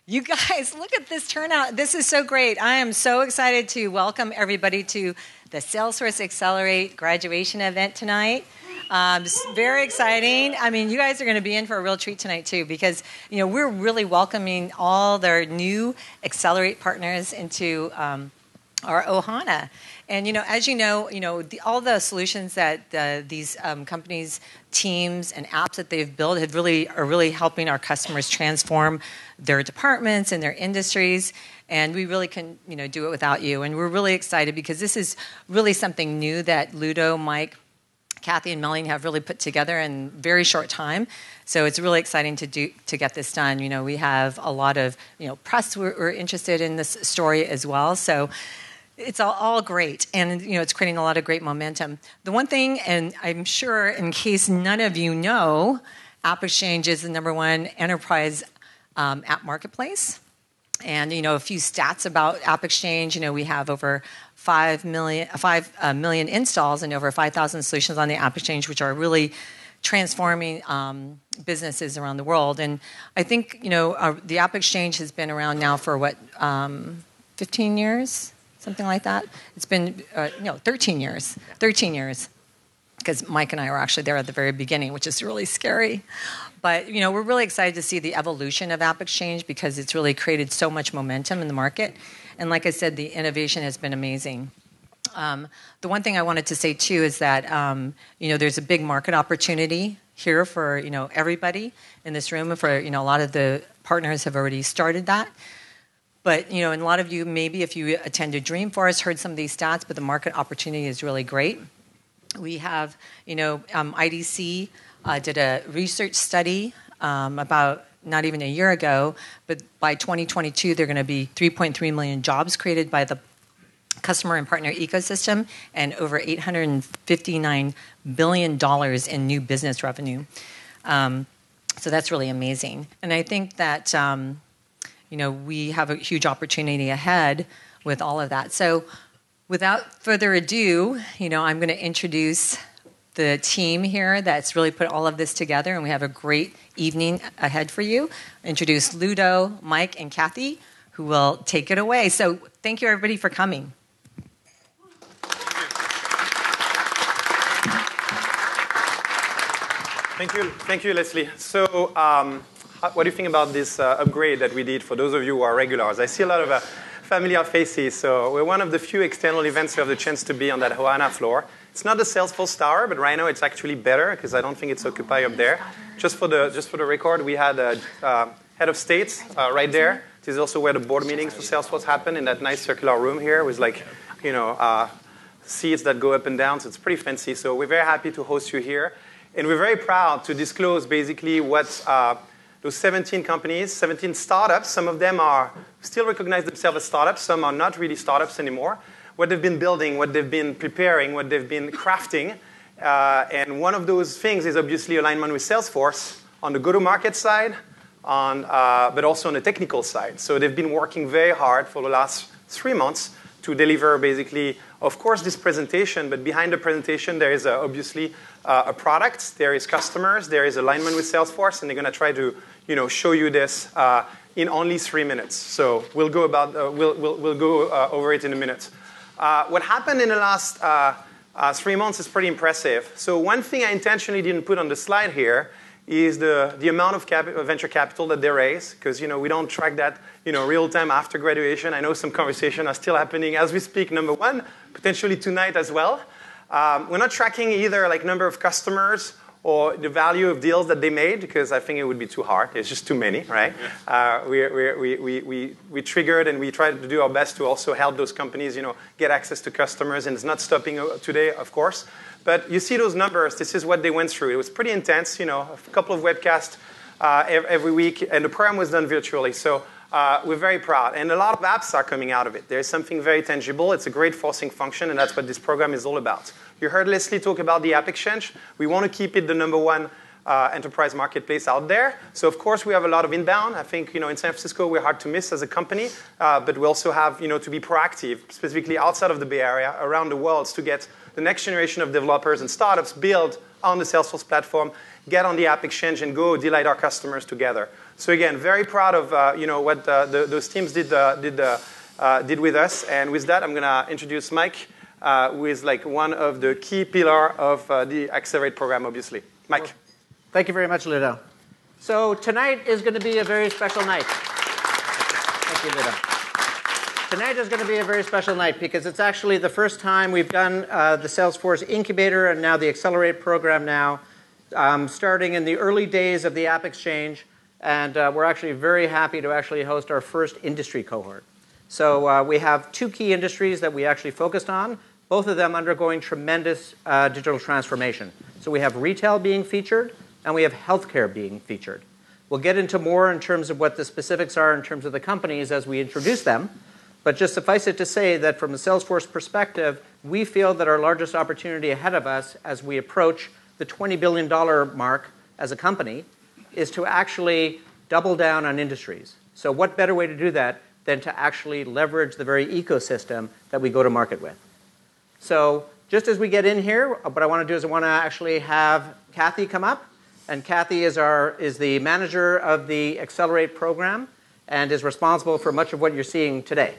You guys, look at this turnout. This is so great. I am so excited to welcome everybody to the Salesforce Accelerate graduation event tonight. Very exciting. I mean, you guys are going to be in for a real treat tonight, too, because, we're really welcoming all their new Accelerate partners into our Ohana. And, as you know, all the solutions that these companies, teams, and apps that they've built are really helping our customers transform their departments and their industries. And we really can, do it without you. And we're really excited because this is really something new that Ludo, Mike, Kathy, and Melanie have really put together in a very short time. So it's really exciting to get this done. We have a lot of, press we're interested in this story as well. So it's all great, and it's creating a lot of great momentum. The one thing, and I'm sure in case none of you know, AppExchange is the #1 enterprise app marketplace. And a few stats about AppExchange. We have over 5 million installs and over 5,000 solutions on the AppExchange, which are really transforming businesses around the world. And I think the AppExchange has been around now for 15 years. Something like that. It's been, 13 years. 13 years. Because Mike and I were actually there at the very beginning, which is really scary. But, we're really excited to see the evolution of AppExchange because it's really created so much momentum in the market. And like I said, the innovation has been amazing. The one thing I wanted to say, too, is that, there's a big market opportunity here for, everybody in this room. And for, a lot of the partners have already started that. But, and a lot of you, maybe if you attended Dreamforce, heard some of these stats, but the market opportunity is really great. We have, IDC did a research study about not even a year ago, but by 2022, there are going to be 3.3 million jobs created by the customer and partner ecosystem and over $859 billion in new business revenue. So that's really amazing. And I think that we have a huge opportunity ahead with all of that. So without further ado, I'm going to introduce the team here that's really put all of this together, and we have a great evening ahead for you. Introduce Ludo, Mike, and Kathy, who will take it away. So thank you, everybody, for coming. Thank you, Leslie. So what do you think about this upgrade that we did for those of you who are regulars? I see a lot of familiar faces. So we're one of the few external events who have the chance to be on that Ohana floor. It's not the Salesforce Tower, but right now it's actually better because I don't think it's occupied up there. Just for the record, we had a head of state right there. This is also where the board meetings for Salesforce happen in that nice circular room here with seats that go up and down. So it's pretty fancy. So we're very happy to host you here. And we're very proud to disclose basically what those 17 companies, 17 startups, some of them are still recognize themselves as startups, some are not really startups anymore, what they've been building, what they've been preparing, what they've been crafting. And one of those things is obviously alignment with Salesforce on the go-to-market side, but also on the technical side. So they've been working very hard for the last 3 months to deliver basically, of course, this presentation, but behind the presentation there is obviously a product, there is customers, there is alignment with Salesforce, and they're going to try to show you this in only 3 minutes. So we'll go over it in a minute. What happened in the last 3 months is pretty impressive. So one thing I intentionally didn't put on the slide here is the amount of venture capital that they raise, because we don't track that real time after graduation. I know some conversations are still happening as we speak. Number one, potentially tonight as well. We're not tracking either number of customers or the value of deals that they made, because I think it would be too hard. It's just too many, right? We triggered and we tried to do our best to also help those companies, get access to customers, and it's not stopping today, of course. But you see those numbers. This is what they went through. It was pretty intense, a couple of webcasts every week, and the program was done virtually. So we're very proud. And a lot of apps are coming out of it. There's something very tangible. It's a great forcing function, and that's what this program is all about. You heard Leslie talk about the AppExchange. We want to keep it the #1 enterprise marketplace out there. So, of course, we have a lot of inbound. I think, in San Francisco, we're hard to miss as a company. But we also have, to be proactive, specifically outside of the Bay Area, around the world, to get the next generation of developers and startups build on the Salesforce platform get on the AppExchange and go delight our customers together. So again, very proud of what those teams did with us. And with that, I'm going to introduce Mike, who is like one of the key pillar of the Accelerate program, obviously. Mike. Thank you very much, Ludo. So tonight is going to be a very special night. Thank you, Ludo. Tonight is going to be a very special night because it's actually the first time we've done the Salesforce Incubator and now the Accelerate program now, starting in the early days of the AppExchange. And we're actually very happy to actually host our first industry cohort. So we have two key industries that we actually focused on, both of them undergoing tremendous digital transformation. So we have retail being featured, and we have healthcare being featured. We'll get into more in terms of what the specifics are in terms of the companies as we introduce them. But just suffice it to say that from a Salesforce perspective, we feel that our largest opportunity ahead of us as we approach the $20 billion mark as a company is to actually double down on industries. So what better way to do that than to actually leverage the very ecosystem that we go to market with? So just as we get in here, what I want to do is I want to actually have Kathy come up. And Kathy is the manager of the Accelerate program and is responsible for much of what you're seeing today.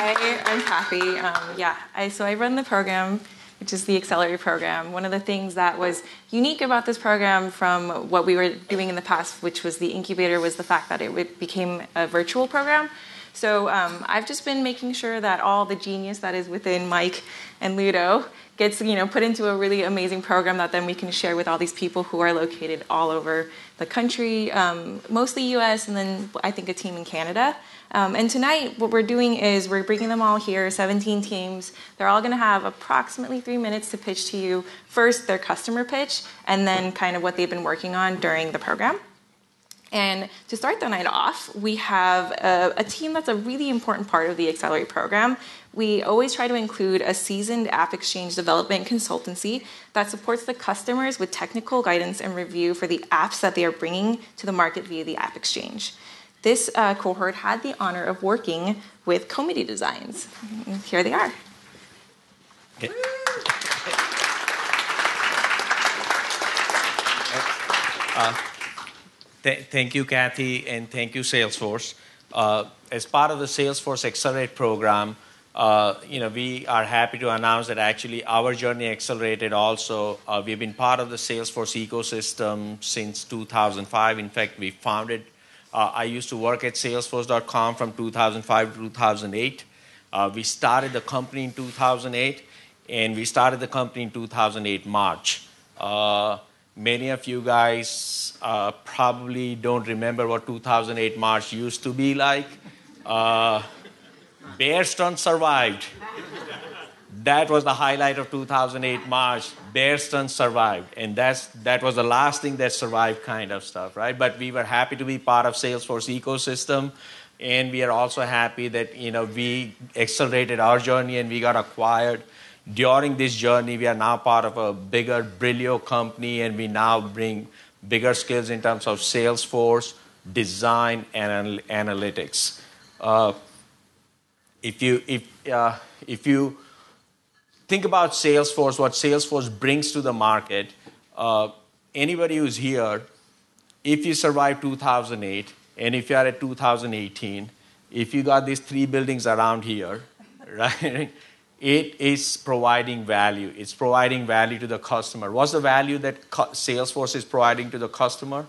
Hi, I'm Kathy. So I run the program, which is the Accelerate program. One of the things that was unique about this program from what we were doing in the past, which was the incubator, was the fact that it became a virtual program. So I've just been making sure that all the genius that is within Mike and Ludo gets put into a really amazing program that then we can share with all these people who are located all over the country, mostly US, and then I think a team in Canada. And tonight, what we're doing is we're bringing them all here, 17 teams. They're all going to have approximately 3 minutes to pitch to you first their customer pitch, and then kind of what they've been working on during the program. And to start the night off, we have a team that's a really important part of the Accelerate program. We always try to include a seasoned AppExchange development consultancy that supports the customers with technical guidance and review for the apps that they are bringing to the market via the AppExchange. This cohort had the honor of working with Comity Designs. Here they are. Okay. Thank you, Kathy, and thank you, Salesforce. As part of the Salesforce Accelerate program, we are happy to announce that actually our journey accelerated also. We've been part of the Salesforce ecosystem since 2005. In fact, we founded. I used to work at Salesforce.com from 2005 to 2008. We started the company in 2008, and we started the company in 2008 March. Many of you guys probably don't remember what 2008 March used to be like. Bearston survived. That was the highlight of 2008 March. Bearston survived. And that was the last thing that survived kind of stuff, right? But we were happy to be part of Salesforce ecosystem. And we are also happy that we accelerated our journey and we got acquired. During this journey, we are now part of a bigger Brilio company, and we now bring bigger skills in terms of Salesforce, design, and analytics. If you think about Salesforce, what Salesforce brings to the market, anybody who's here, if you survived 2008, and if you are at 2018, if you got these 3 buildings around here, right? It is providing value. It's providing value to the customer. What's the value that Salesforce is providing to the customer?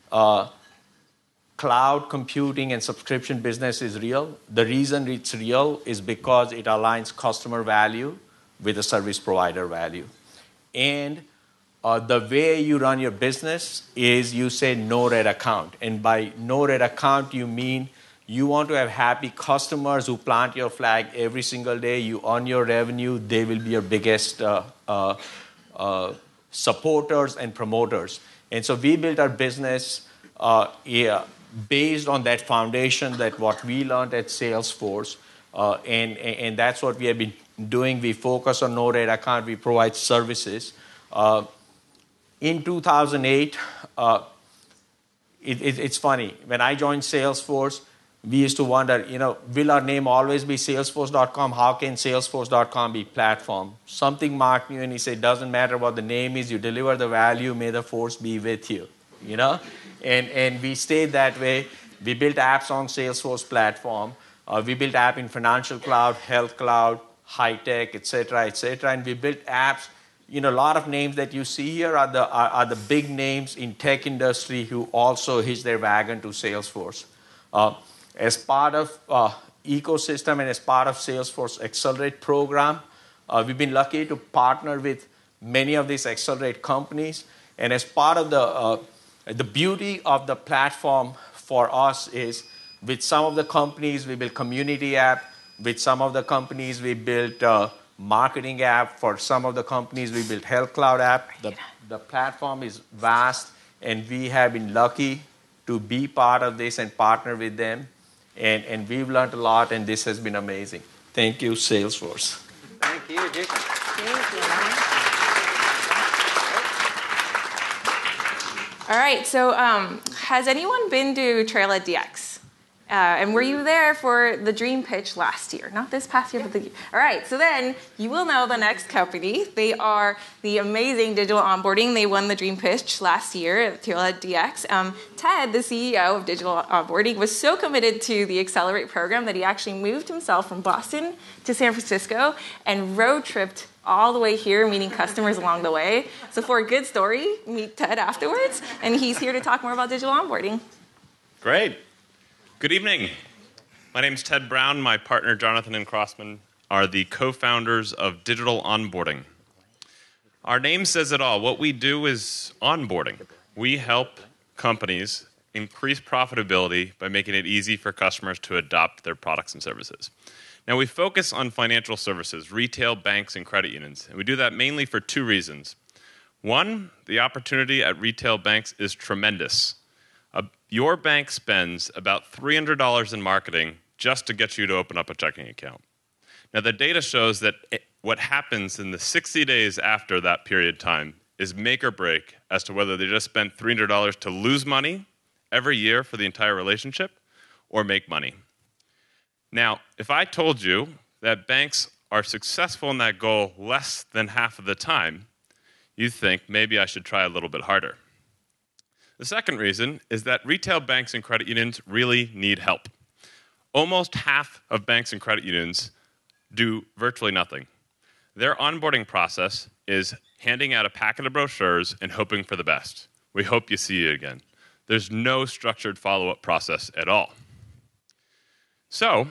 Cloud computing and subscription business is real. The reason it's real is because it aligns customer value with the service provider value. And the way you run your business is you say no red account. And by no red account, you mean you want to have happy customers who plant your flag every single day. You earn your revenue. They will be your biggest supporters and promoters. And so we built our business based on that foundation, that what we learned at Salesforce. And that's what we have been doing. We focus on no red account. We provide services. In 2008, it's funny. When I joined Salesforce, we used to wonder, will our name always be Salesforce.com? How can Salesforce.com be platform? Something Mark knew, and he said, doesn't matter what the name is, you deliver the value, may the force be with you, And we stayed that way. We built apps on Salesforce platform. We built app in Financial Cloud, Health Cloud, High Tech, et cetera, and we built apps. A lot of names that you see here are the big names in tech industry who also hitch their wagon to Salesforce. As part of ecosystem and as part of Salesforce Accelerate program, we've been lucky to partner with many of these Accelerate companies. And as part of the beauty of the platform for us is with some of the companies, we build community app. With some of the companies, we built marketing app. For some of the companies, we built Health Cloud app. The platform is vast, and we have been lucky to be part of this and partner with them. And we've learned a lot, and this has been amazing. Thank you, Salesforce. Thank you, Jacob. Thank you. All right, so has anyone been to Trailhead DX? And were you there for the dream pitch last year? Not this past year, but all right, so then you will know the next company. They are the amazing Digital Onboarding. They won the dream pitch last year at Trailhead DX. Ted, the CEO of Digital Onboarding, was so committed to the Accelerate program that he actually moved himself from Boston to San Francisco and road tripped all the way here, meeting customers along the way. So for a good story, meet Ted afterwards, and he's here to talk more about digital onboarding. Great. Good evening. My name is Ted Brown. My partner, Jonathan and Crossman, are the co-founders of Digital Onboarding. Our name says it all. What we do is onboarding. We help companies increase profitability by making it easy for customers to adopt their products and services. Now, we focus on financial services, retail, banks, and credit unions. And we do that mainly for two reasons. One, the opportunity at retail banks is tremendous. Your bank spends about $300 in marketing just to get you to open up a checking account. Now, the data shows that what happens in the 60 days after that period of time is make or break as to whether they just spent $300 to lose money every year for the entire relationship or make money. Now, if I told you that banks are successful in that goal less than half of the time, you'd think maybe I should try a little bit harder. The second reason is that retail banks and credit unions really need help. Almost half of banks and credit unions do virtually nothing. Their onboarding process is handing out a packet of brochures and hoping for the best. We hope you see you again. There's no structured follow-up process at all. So,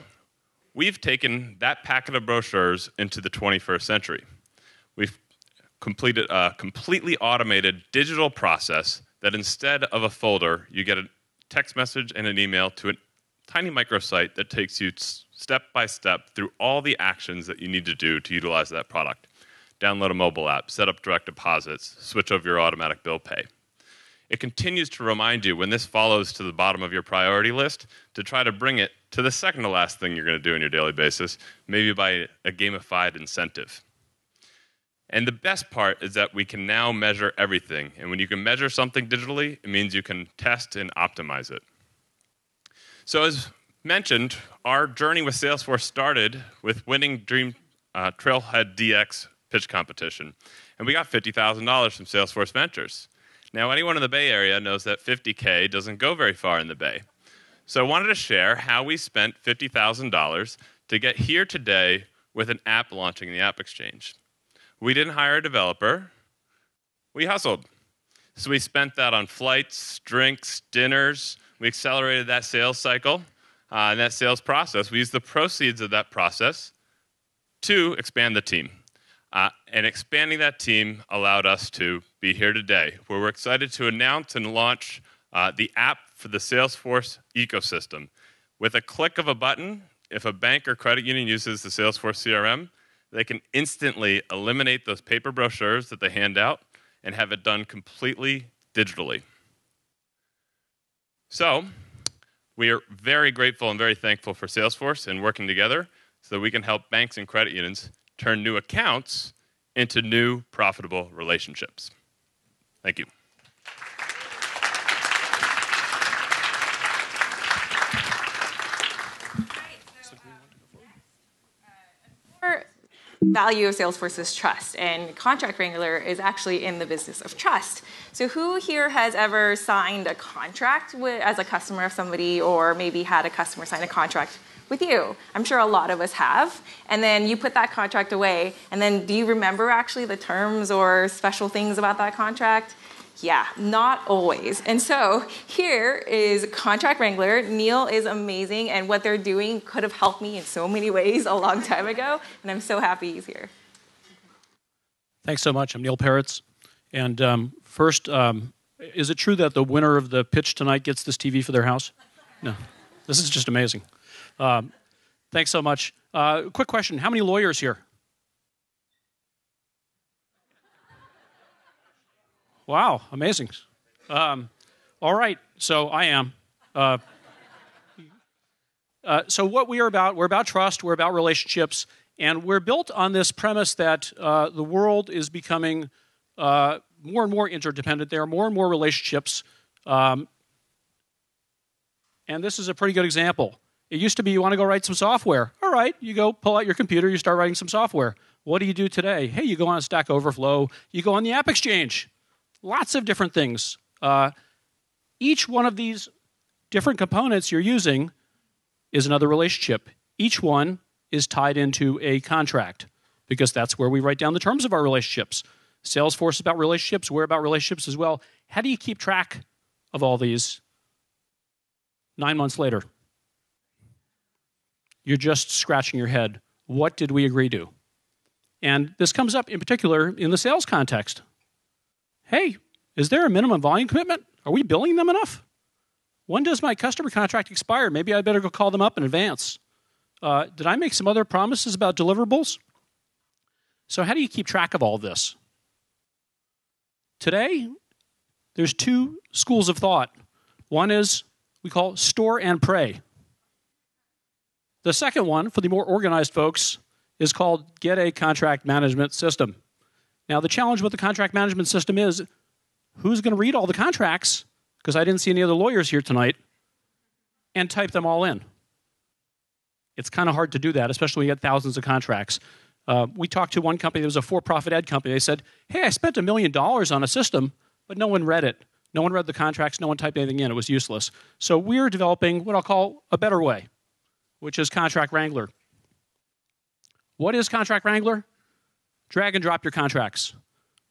we've taken that packet of brochures into the 21st century. We've completed a completely automated digital process that instead of a folder, you get a text message and an email to a tiny microsite that takes you step by step through all the actions that you need to do to utilize that product. Download a mobile app, set up direct deposits, switch over your automatic bill pay. It continues to remind you when this follows to the bottom of your priority list to try to bring it to the second to last thing you're going to do on your daily basis, maybe by a gamified incentive. And the best part is that we can now measure everything. And when you can measure something digitally, it means you can test and optimize it. So as mentioned, our journey with Salesforce started with winning Trailhead DX pitch competition. And we got $50,000 from Salesforce Ventures. Now, anyone in the Bay Area knows that $50K doesn't go very far in the Bay. So I wanted to share how we spent $50,000 to get here today with an app launching in the AppExchange. We didn't hire a developer. We hustled. So we spent that on flights, drinks, dinners. We accelerated that sales cycle and that sales process. We used the proceeds of that process to expand the team. And expanding that team allowed us to be here today, where we're excited to announce and launch the app for the Salesforce ecosystem. With a click of a button, if a bank or credit union uses the Salesforce CRM, they can instantly eliminate those paper brochures that they hand out and have it done completely digitally. So, we are very grateful and very thankful for Salesforce and working together so that we can help banks and credit unions turn new accounts into new profitable relationships. Thank you. value of Salesforce is trust, and Contract Wrangler is actually in the business of trust. So who here has ever signed a contract as a customer of somebody, or maybe had a customer sign a contract with you? I'm sure a lot of us have. And then you put that contract away, and then do you remember actually the terms or special things about that contract? Yeah, not always. And so here is Contract Wrangler. Neil is amazing, and what they're doing could have helped me in so many ways a long time ago, and I'm so happy he's here. Thanks so much. I'm Neil Peretz. And first, is it true that the winner of the pitch tonight gets this TV for their house? No. This is just amazing. Thanks so much. Quick question. How many lawyers here? Wow, amazing. All right, so I am. So what we're about trust, we're about relationships, and we're built on this premise that the world is becoming more and more interdependent. There are more and more relationships, and this is a pretty good example. It used to be you want to go write some software. All right, you go pull out your computer, you start writing some software. What do you do today? Hey, you go on Stack Overflow, you go on the AppExchange. Lots of different things. Each one of these different components you're using is another relationship. Each one is tied into a contract because that's where we write down the terms of our relationships. Salesforce is about relationships. We're about relationships as well. How do you keep track of all these 9 months later? You're just scratching your head. What did we agree to? And this comes up in particular in the sales context. Hey, is there a minimum volume commitment? Are we billing them enough? When does my customer contract expire? Maybe I better go call them up in advance. Did I make some other promises about deliverables? So how do you keep track of all this? Today, there's two schools of thought. One is we call store and pray. The second one, for the more organized folks, is called get a contract management system. Now, the challenge with the contract management system is who's going to read all the contracts, because I didn't see any other lawyers here tonight, and type them all in. It's kind of hard to do that, especially when you get thousands of contracts. We talked to one company that was a for-profit ed company. They said, hey, I spent $1 million on a system, but no one read it. No one read the contracts. No one typed anything in. It was useless. So we're developing what I'll call a better way, which is Contract Wrangler. What is Contract Wrangler? Drag and drop your contracts.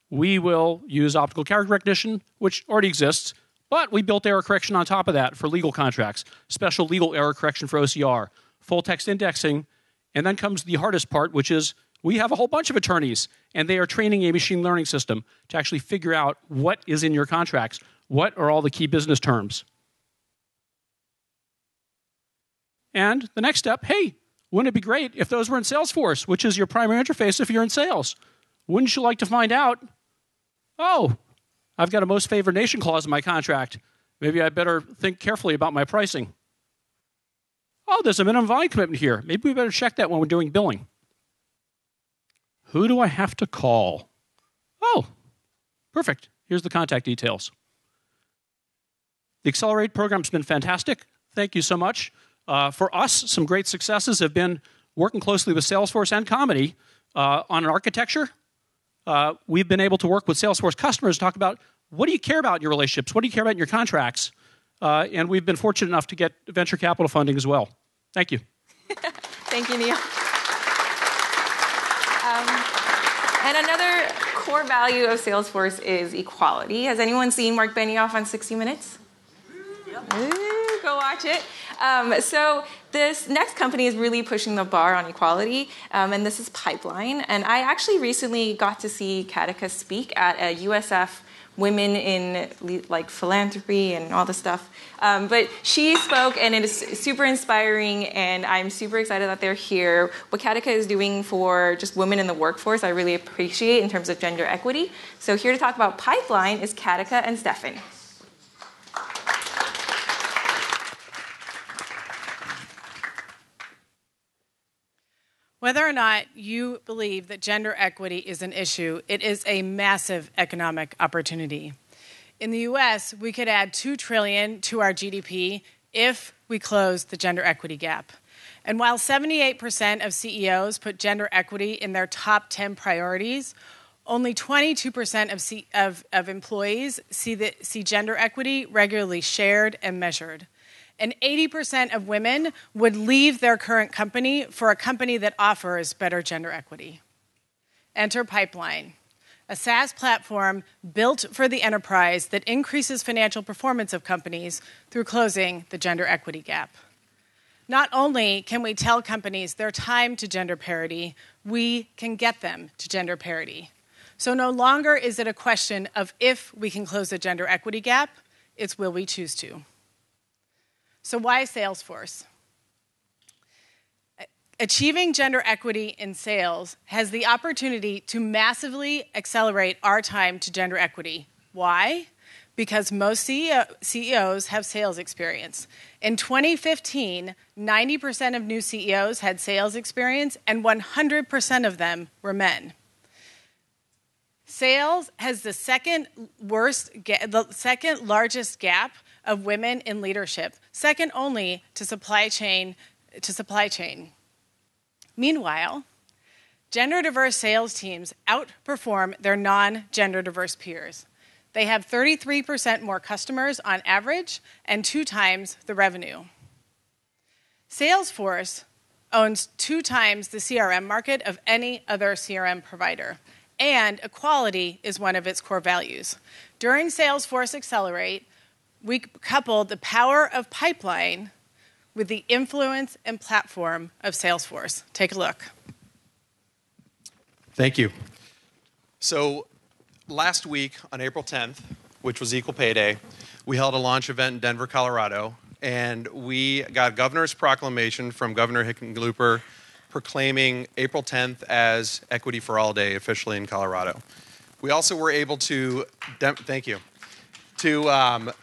We will use optical character recognition, which already exists, but we built error correction on top of that for legal contracts, special legal error correction for OCR, full text indexing, and then comes the hardest part, which is we have a whole bunch of attorneys, and they are training a machine learning system to actually figure out what is in your contracts, what are all the key business terms. And the next step, hey, wouldn't it be great if those were in Salesforce, which is your primary interface if you're in sales? Wouldn't you like to find out, oh, I've got a most favored nation clause in my contract. Maybe I better think carefully about my pricing. Oh, there's a minimum volume commitment here. Maybe we better check that when we're doing billing. Who do I have to call? Oh, perfect. Here's the contact details. The Accelerate program's been fantastic. Thank you so much. For us, some great successes have been working closely with Salesforce and Comity on an architecture. We've been able to work with Salesforce customers to talk about what do you care about in your relationships? What do you care about in your contracts? And we've been fortunate enough to get venture capital funding as well. Thank you. Thank you, Neil. And another core value of Salesforce is equality. Has anyone seen Mark Benioff on 60 Minutes? Yep. Ooh, go watch it. So this next company is really pushing the bar on equality, and this is Pipeline. And I actually recently got to see Katika speak at a USF Women in like Philanthropy and all this stuff. But she spoke, and it is super inspiring, and I'm super excited that they're here. What Katika is doing for just women in the workforce, I really appreciate in terms of gender equity. So here to talk about Pipeline is Katika and Stefan. Whether or not you believe that gender equity is an issue, it is a massive economic opportunity. In the U.S., we could add $2 trillion to our GDP if we close the gender equity gap. And while 78% of CEOs put gender equity in their top 10 priorities, only 22% of employees see gender equity regularly shared and measured. And 80% of women would leave their current company for a company that offers better gender equity. Enter Pipeline, a SaaS platform built for the enterprise that increases financial performance of companies through closing the gender equity gap. Not only can we tell companies their time to gender parity, we can get them to gender parity. So no longer is it a question of if we can close the gender equity gap, it's will we choose to. So why Salesforce? Achieving gender equity in sales has the opportunity to massively accelerate our time to gender equity. Why? Because most CEOs have sales experience. In 2015, 90% of new CEOs had sales experience, and 100% of them were men. Sales has the second largest gap of women in leadership, second only to supply chain. Meanwhile, gender-diverse sales teams outperform their non-gender-diverse peers. They have 33% more customers on average and 2 times the revenue. Salesforce owns 2 times the CRM market of any other CRM provider, and equality is one of its core values. During Salesforce Accelerate, we coupled the power of Pipeline with the influence and platform of Salesforce. Take a look. Thank you. So last week on April 10th, which was Equal Pay Day, we held a launch event in Denver, Colorado, and we got a governor's proclamation from Governor Hickenlooper proclaiming April 10th as Equity for All Day officially in Colorado. We also were able to,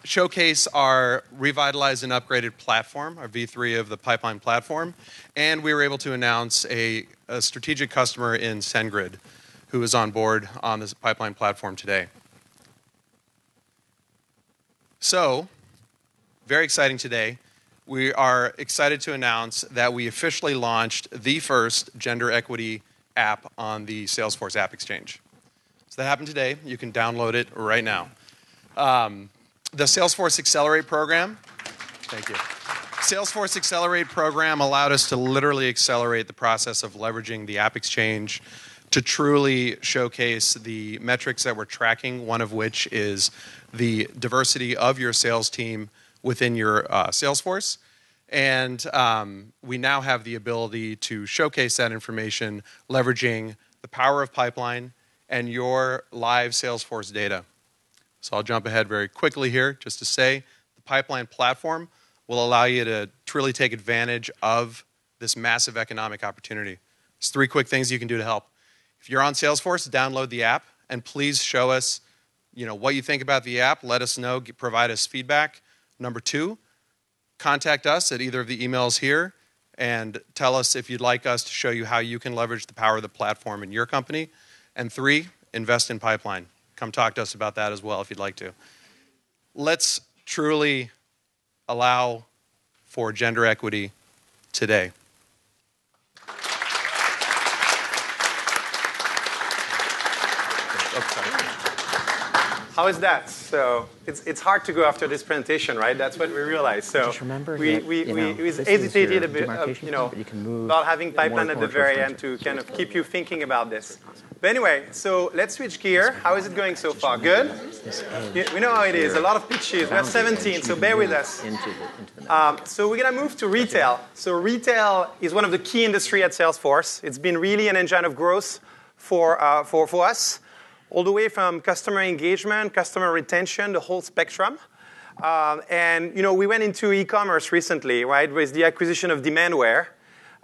showcase our revitalized and upgraded platform, our V3 of the Pipeline platform, and we were able to announce a strategic customer in SendGrid who is on board on this Pipeline platform today. So, very exciting today. We are excited to announce that we officially launched the first gender equity app on the Salesforce AppExchange. So that happened today. You can download it right now. The Salesforce Accelerate program, thank you. Salesforce Accelerate program allowed us to literally accelerate the process of leveraging the AppExchange to truly showcase the metrics that we're tracking, one of which is the diversity of your sales team within your Salesforce. And we now have the ability to showcase that information leveraging the power of Pipeline and your live Salesforce data. So I'll jump ahead very quickly here just to say the Pipeline platform will allow you to truly take advantage of this massive economic opportunity. There's 3 quick things you can do to help. If you're on Salesforce, download the app and please show us what you think about the app. Let us know, provide us feedback. Number 2, contact us at either of the emails here and tell us if you'd like us to show you how you can leverage the power of the platform in your company. And 3, invest in Pipeline. Come talk to us about that as well if you'd like to. Let's truly allow for gender equity today. How is that? So it's hard to go after this presentation, right? That's what we realized. So just remember we hesitated a bit, about having Pipeline at the very end to kind of keep you thinking about this. But anyway, so let's switch gear. How is it going so far? Good? We know how it is. A lot of pitches. We have 17, so bear with us. So we're going to move to retail. So retail is one of the key industry at Salesforce. It's been really an engine of growth for us, all the way from customer engagement, customer retention, the whole spectrum. And we went into e-commerce recently, right, with the acquisition of Demandware.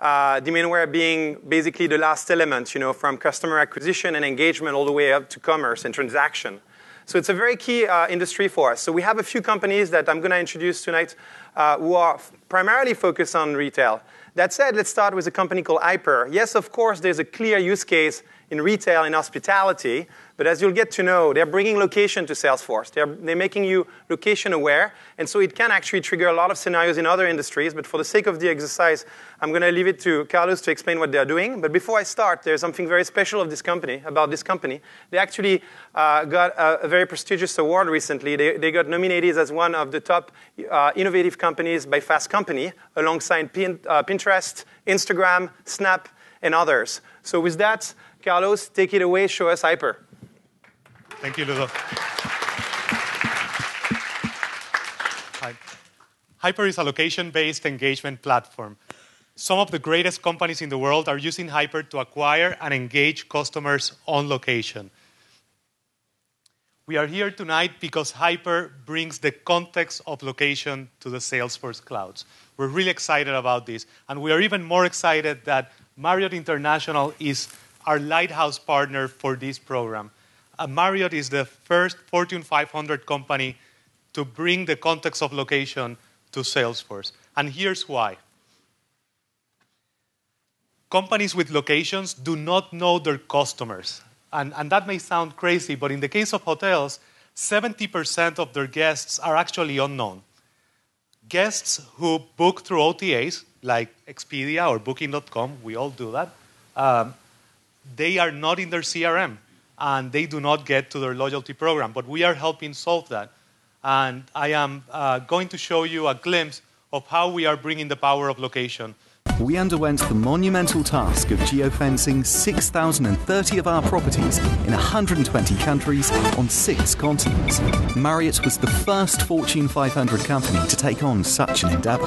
Demandware being basically the last element, from customer acquisition and engagement all the way up to commerce and transaction. So it's a very key industry for us. So we have a few companies that I'm going to introduce tonight who are primarily focused on retail. That said, let's start with a company called Hyper. Yes, of course, there's a clear use case in retail and hospitality. But as you'll get to know, they're bringing location to Salesforce. They're making you location aware. And so it can actually trigger a lot of scenarios in other industries. But for the sake of the exercise, I'm going to leave it to Carlos to explain what they're doing. But before I start, there's something very special about this company. They actually got a very prestigious award recently. They got nominated as one of the top innovative companies by Fast Company, alongside Pinterest, Instagram, Snap, and others. So with that, Carlos, take it away. Show us Hyper. Thank you, Ludo. Hyper is a location-based engagement platform. Some of the greatest companies in the world are using Hyper to acquire and engage customers on location. We are here tonight because Hyper brings the context of location to the Salesforce clouds. We're really excited about this. And we are even more excited that Marriott International is our lighthouse partner for this program. Marriott is the first Fortune 500 company to bring the context of location to Salesforce. And here's why. Companies with locations do not know their customers. And that may sound crazy, but in the case of hotels, 70% of their guests are actually unknown. Guests who book through OTAs, like Expedia or Booking.com, we all do that, they are not in their CRM, and they do not get to their loyalty program. But we are helping solve that. And I am going to show you a glimpse of how we are bringing the power of location. We underwent the monumental task of geofencing 6,030 of our properties in 120 countries on 6 continents. Marriott was the first Fortune 500 company to take on such an endeavor.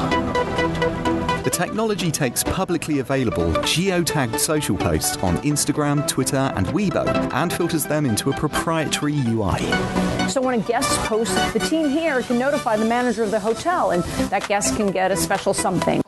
The technology takes publicly available geotagged social posts on Instagram, Twitter, and Weibo and filters them into a proprietary UI. So when a guest posts, the team here can notify the manager of the hotel, and that guest can get a special something.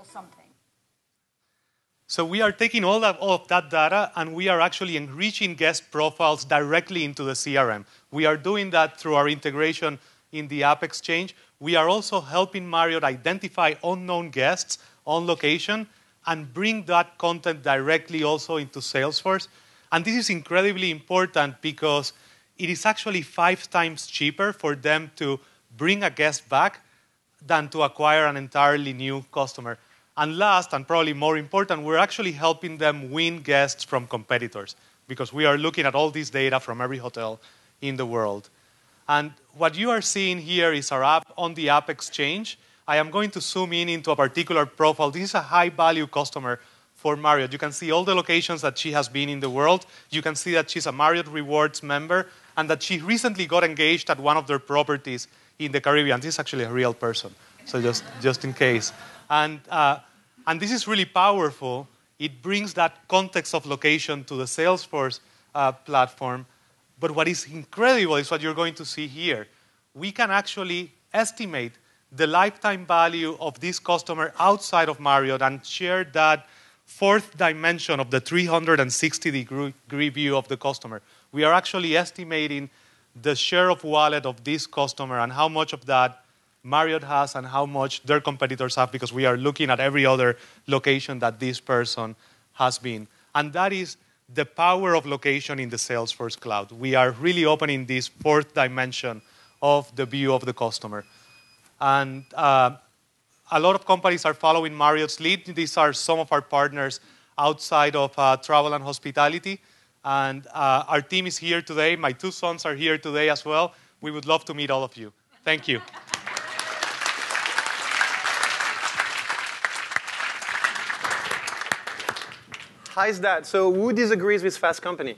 So we are taking all of that data, and we are actually enriching guest profiles directly into the CRM. We are doing that through our integration in the AppExchange. We are also helping Marriott identify unknown guests on location and bring that content directly also into Salesforce. And this is incredibly important because it is actually 5 times cheaper for them to bring a guest back than to acquire an entirely new customer. And last, and probably more important, we're actually helping them win guests from competitors because we are looking at all this data from every hotel in the world. And what you are seeing here is our app on the AppExchange. I am going to zoom in into a particular profile. This is a high-value customer for Marriott. You can see all the locations that she has been in the world. You can see that she's a Marriott Rewards member and that she recently got engaged at one of their properties in the Caribbean. This is actually a real person, so just in case. And this is really powerful. It brings that context of location to the Salesforce platform. But what is incredible is what you're going to see here. We can actually estimate the lifetime value of this customer outside of Marriott and share that 4th dimension of the 360-degree view of the customer. We are actually estimating the share of wallet of this customer and how much of that Marriott has and how much their competitors have, because we are looking at every other location that this person has been. And that is the power of location in the Salesforce cloud. We are really opening this 4th dimension of the view of the customer. And a lot of companies are following Marriott's lead. These are some of our partners outside of travel and hospitality. And our team is here today. My 2 sons are here today as well. We would love to meet all of you. Thank you. How is that? So who disagrees with Fast Company?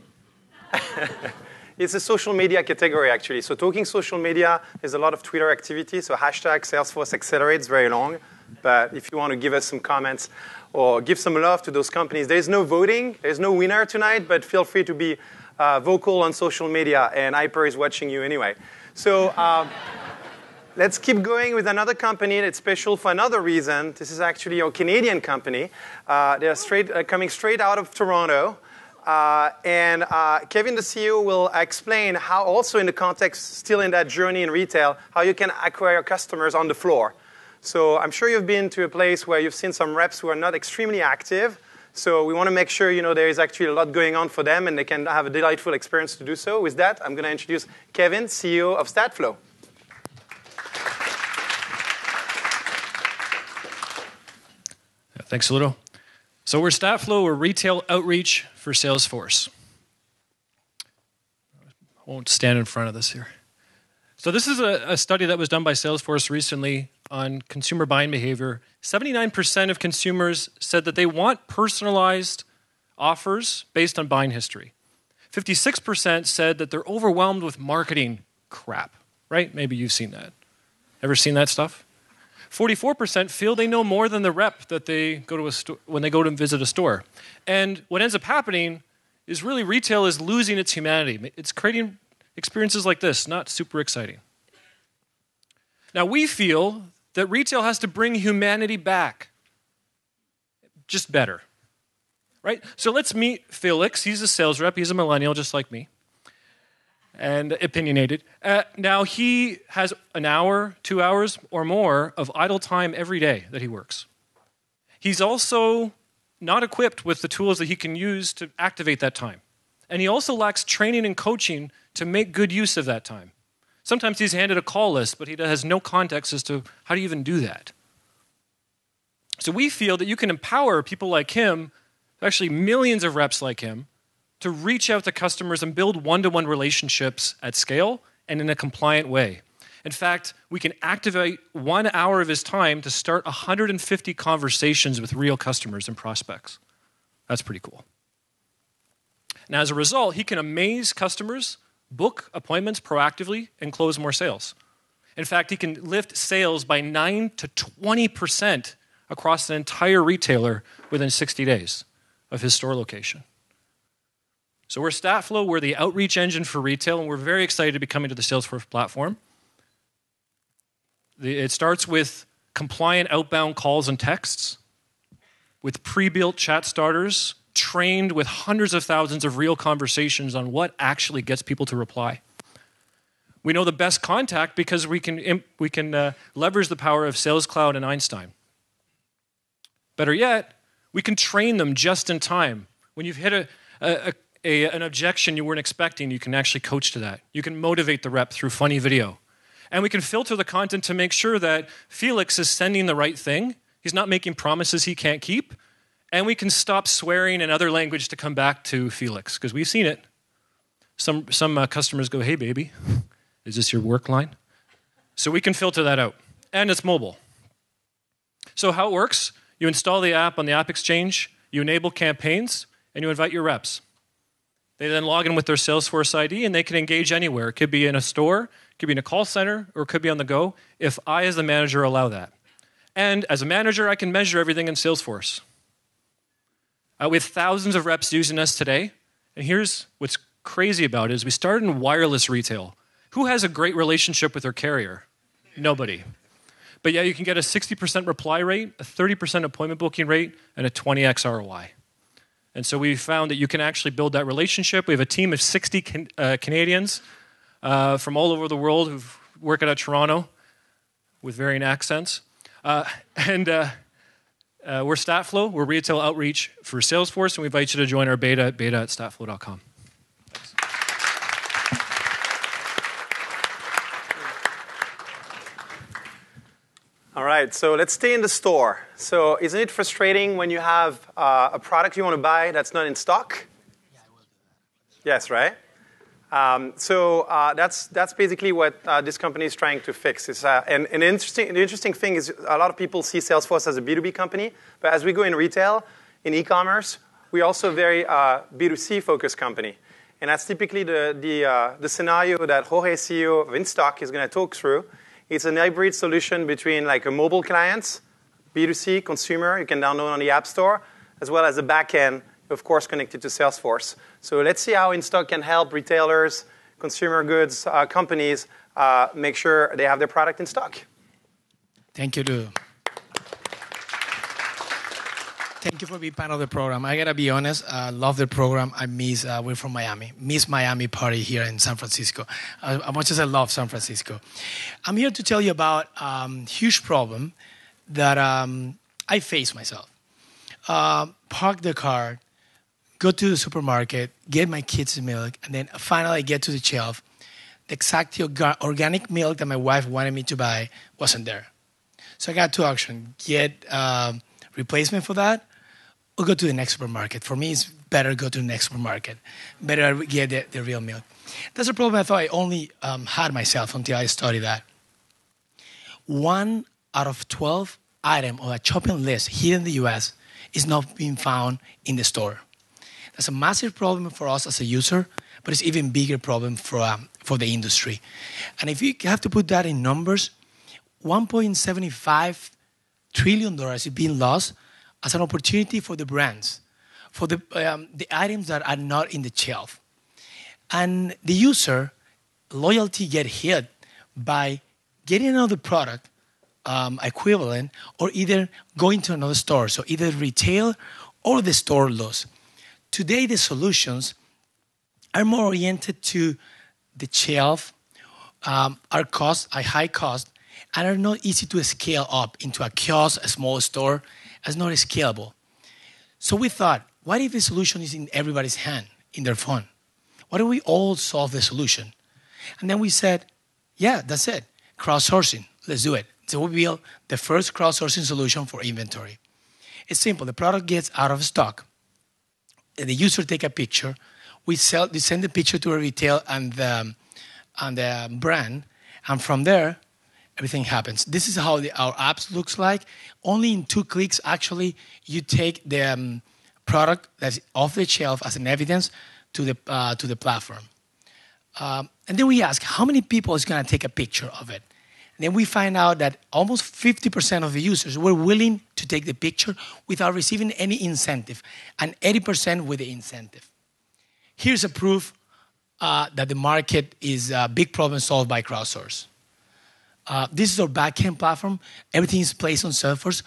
It's a social media category, actually. So talking social media, there's a lot of Twitter activity. So hashtag Salesforce Accelerate is very long. But if you want to give us some comments or give some love to those companies, there's no voting. There's no winner tonight, but feel free to be vocal on social media. And Hyper is watching you anyway. So let's keep going with another company that's special for another reason. This is actually a Canadian company. They're coming straight out of Toronto. And Kevin, the CEO, will explain how also in the context, still in that journey in retail, how you can acquire customers on the floor. So I'm sure you've been to a place where you've seen some reps who are not extremely active. So we want to make sure there is actually a lot going on for them and they can have a delightful experience to do so. With that, I'm going to introduce Kevin, CEO of Statflo. Thanks, Ludo. So we're Statflo. We're retail outreach for Salesforce. I won't stand in front of this here. So this is a study that was done by Salesforce recently on consumer buying behavior. 79% of consumers said that they want personalized offers based on buying history. 56% said that they're overwhelmed with marketing crap, right? Maybe you've seen that. Ever seen that stuff? 44% feel they know more than the rep that they go to a when they go to visit a store. And what ends up happening is really retail is losing its humanity. It's creating experiences like this, not super exciting. Now, we feel that retail has to bring humanity back, just better, right? So let's meet Felix. He's a sales rep. He's a millennial, just like me, and opinionated. Now, he has an hour, 2 hours, or more of idle time every day that he works. He's also not equipped with the tools that he can use to activate that time. And he also lacks training and coaching to make good use of that time. Sometimes he's handed a call list, but he has no context as to how do you even do that. So we feel that you can empower people like him, actually millions of reps like him, to reach out to customers and build one-to-one relationships at scale and in a compliant way. In fact, we can activate 1 hour of his time to start 150 conversations with real customers and prospects. That's pretty cool. Now, as a result, he can amaze customers, book appointments proactively, and close more sales. In fact, he can lift sales by 9 to 20% across an entire retailer within 60 days of his store location. So we're Statflo, we're the outreach engine for retail, and we're very excited to be coming to the Salesforce platform. It starts with compliant outbound calls and texts, with pre-built chat starters, trained with hundreds of thousands of real conversations on what actually gets people to reply. We know the best contact because we can leverage the power of Sales Cloud and Einstein. Better yet, we can train them just in time. When you've hit an objection you weren't expecting, you can actually coach to that. You can motivate the rep through funny video. And we can filter the content to make sure that Felix is sending the right thing. He's not making promises he can't keep. And we can stop swearing in other language to come back to Felix, because we've seen it. Some customers go, hey, baby, is this your work line? So we can filter that out. And it's mobile. So how it works, you install the app on the AppExchange, you enable campaigns, and you invite your reps. They then log in with their Salesforce ID, and they can engage anywhere. It could be in a store, it could be in a call center, or it could be on the go, if I, as the manager, allow that. And as a manager, I can measure everything in Salesforce. We have thousands of reps using us today. And here's what's crazy about it is we started in wireless retail. Who has a great relationship with their carrier? Nobody. But yeah, you can get a 60% reply rate, a 30% appointment booking rate, and a 20x ROI. And so we found that you can actually build that relationship. We have a team of 60 Canadians from all over the world who work out of Toronto with varying accents. We're Statflo. We're retail outreach for Salesforce, and we invite you to join our beta at statflo.com. All right, so let's stay in the store. So isn't it frustrating when you have a product you want to buy that's not in stock? Yeah, I will do that. Yes, right? That's basically what this company is trying to fix. And the interesting thing is a lot of people see Salesforce as a B2B company, but as we go in retail, in e-commerce, we're also a very B2C focused company. And that's typically the scenario that Jorge, CEO of InStock, is going to talk through. It's a hybrid solution between like a mobile client, B2C, consumer, you can download on the App Store, as well as a backend, of course, connected to Salesforce. So let's see how InStock can help retailers, consumer goods companies make sure they have their product in stock. Thank you, Ludo. Thank you for being part of the program. I gotta be honest, I love the program. I miss, we're from Miami. Miss Miami party here in San Francisco. As much as I love San Francisco. I'm here to tell you about a huge problem that I face myself. park the car, go to the supermarket, get my kids milk, and then finally get to the shelf. The exact organic milk that my wife wanted me to buy wasn't there. So I got two options: get replacement for that, or go to the next supermarket. For me, it's better go to the next supermarket. Better get the real milk. That's a problem I thought I only had myself until I studied that. 1 out of 12 items on a shopping list here in the US is not being found in the store. That's a massive problem for us as a user, but it's even bigger problem for the industry. And if you have to put that in numbers, $1.75 trillion is being lost as an opportunity for the brands, for the items that are not in the shelf. And the user loyalty get hit by getting another product equivalent or either going to another store. So either retail or the store lose. Today, the solutions are more oriented to the shelf, are high cost, and are not easy to scale up into a kiosk, a small store, as not scalable. So we thought, what if the solution is in everybody's hand, in their phone? Why don't we all solve the solution? And then we said, yeah, that's it. Crowdsourcing, let's do it. So we built the first crowdsourcing solution for inventory. It's simple. The product gets out of stock. The user take a picture. We send the picture to a retail and the brand, and from there, everything happens. This is how our apps looks like. Only in 2 clicks, actually, you take the product that's off the shelf as an evidence to the platform. And then we ask, how many people is going to take a picture of it? And then we find out that almost 50% of the users were willing to take the picture without receiving any incentive, and 80% with the incentive. Here's a proof that the market is a big problem solved by crowdsource. This is our backend platform. Everything is placed on Salesforce.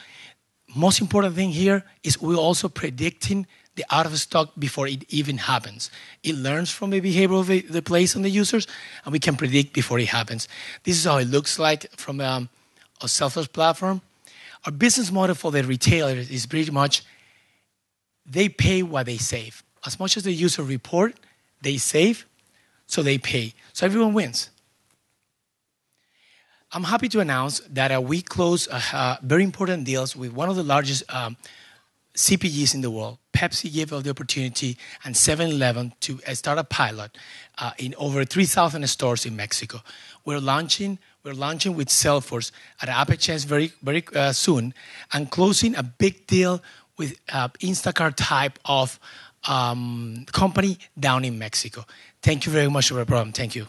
Most important thing here is we're also predicting the out of stock before it even happens. It learns from the behavior of the place on the users, and we can predict before it happens. This is how it looks like from a Salesforce platform. Our business model for the retailers is pretty much they pay what they save. As much as the user report, they save, so they pay. So everyone wins. I'm happy to announce that we closed very important deals with one of the largest CPGs in the world. Pepsi gave us the opportunity, and 7-Eleven to start a pilot in over 3,000 stores in Mexico. We're launching with Salesforce at AppExchange very soon, and closing a big deal with Instacart type of company down in Mexico. Thank you very much for the program. Thank you.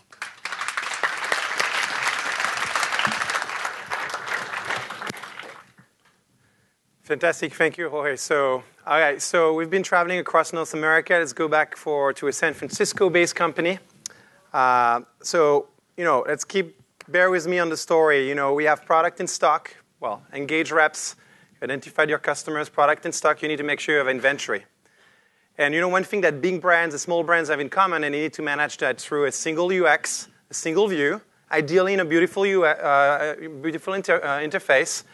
Fantastic. Thank you, Jorge. So, all right. So we've been traveling across North America. Let's go back to a San Francisco-based company. Let's bear with me on the story. We have product in stock. Well, engage reps, identified your customers, product in stock. You need to make sure you have inventory. And one thing that big brands and small brands have in common, and you need to manage that through a single UX, a single view, ideally in a beautiful interface.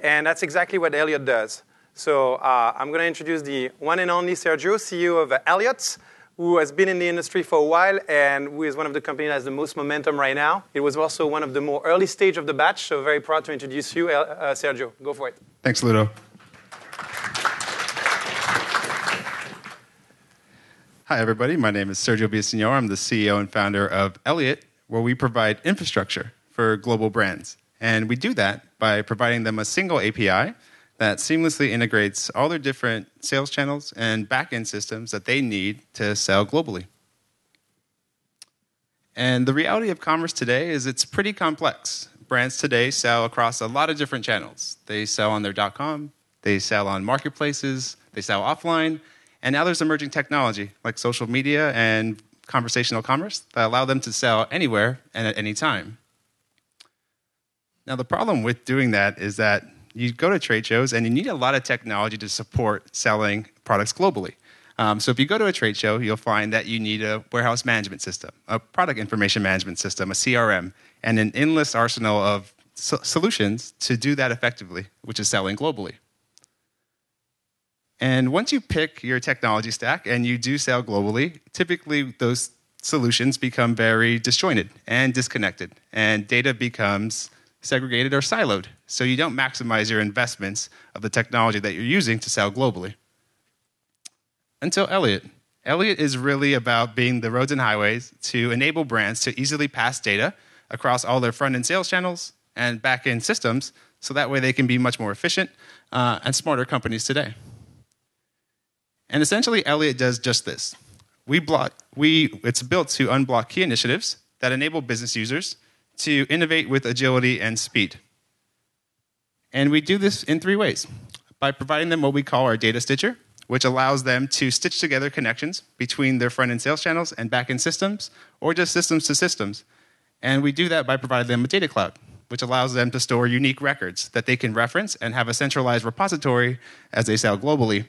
And that's exactly what Elliot does. So I'm going to introduce the one and only Sergio, CEO of Elliott, who has been in the industry for a while and who is one of the companies that has the most momentum right now. It was also one of the more early stage of the batch, so very proud to introduce you, Sergio. Go for it. Thanks, Ludo. Hi, everybody. My name is Sergio Villaseñor. I'm the CEO and founder of Elliott, where we provide infrastructure for global brands. And we do that by providing them a single API that seamlessly integrates all their different sales channels and back-end systems that they need to sell globally. And the reality of commerce today is it's pretty complex. Brands today sell across a lot of different channels. They sell on their .com, they sell on marketplaces, they sell offline, and now there's emerging technology like social media and conversational commerce that allow them to sell anywhere and at any time. Now, the problem with doing that is that you go to trade shows and you need a lot of technology to support selling products globally. So if you go to a trade show, you'll find that you need a warehouse management system, a product information management system, a CRM, and an endless arsenal of solutions to do that effectively, which is selling globally. And once you pick your technology stack and you do sell globally, typically those solutions become very disjointed and disconnected, and data becomes segregated or siloed. So you don't maximize your investments of the technology that you're using to sell globally. Until Elliott. Elliott is really about being the roads and highways to enable brands to easily pass data across all their front-end sales channels and back-end systems, so that way they can be much more efficient and smarter companies today. And essentially, Elliott does just this. It's built to unblock key initiatives that enable business users to innovate with agility and speed. And we do this in 3 ways. By providing them what we call our data stitcher, which allows them to stitch together connections between their front-end sales channels and back-end systems, or just systems to systems. And we do that by providing them a data cloud, which allows them to store unique records that they can reference and have a centralized repository as they sell globally.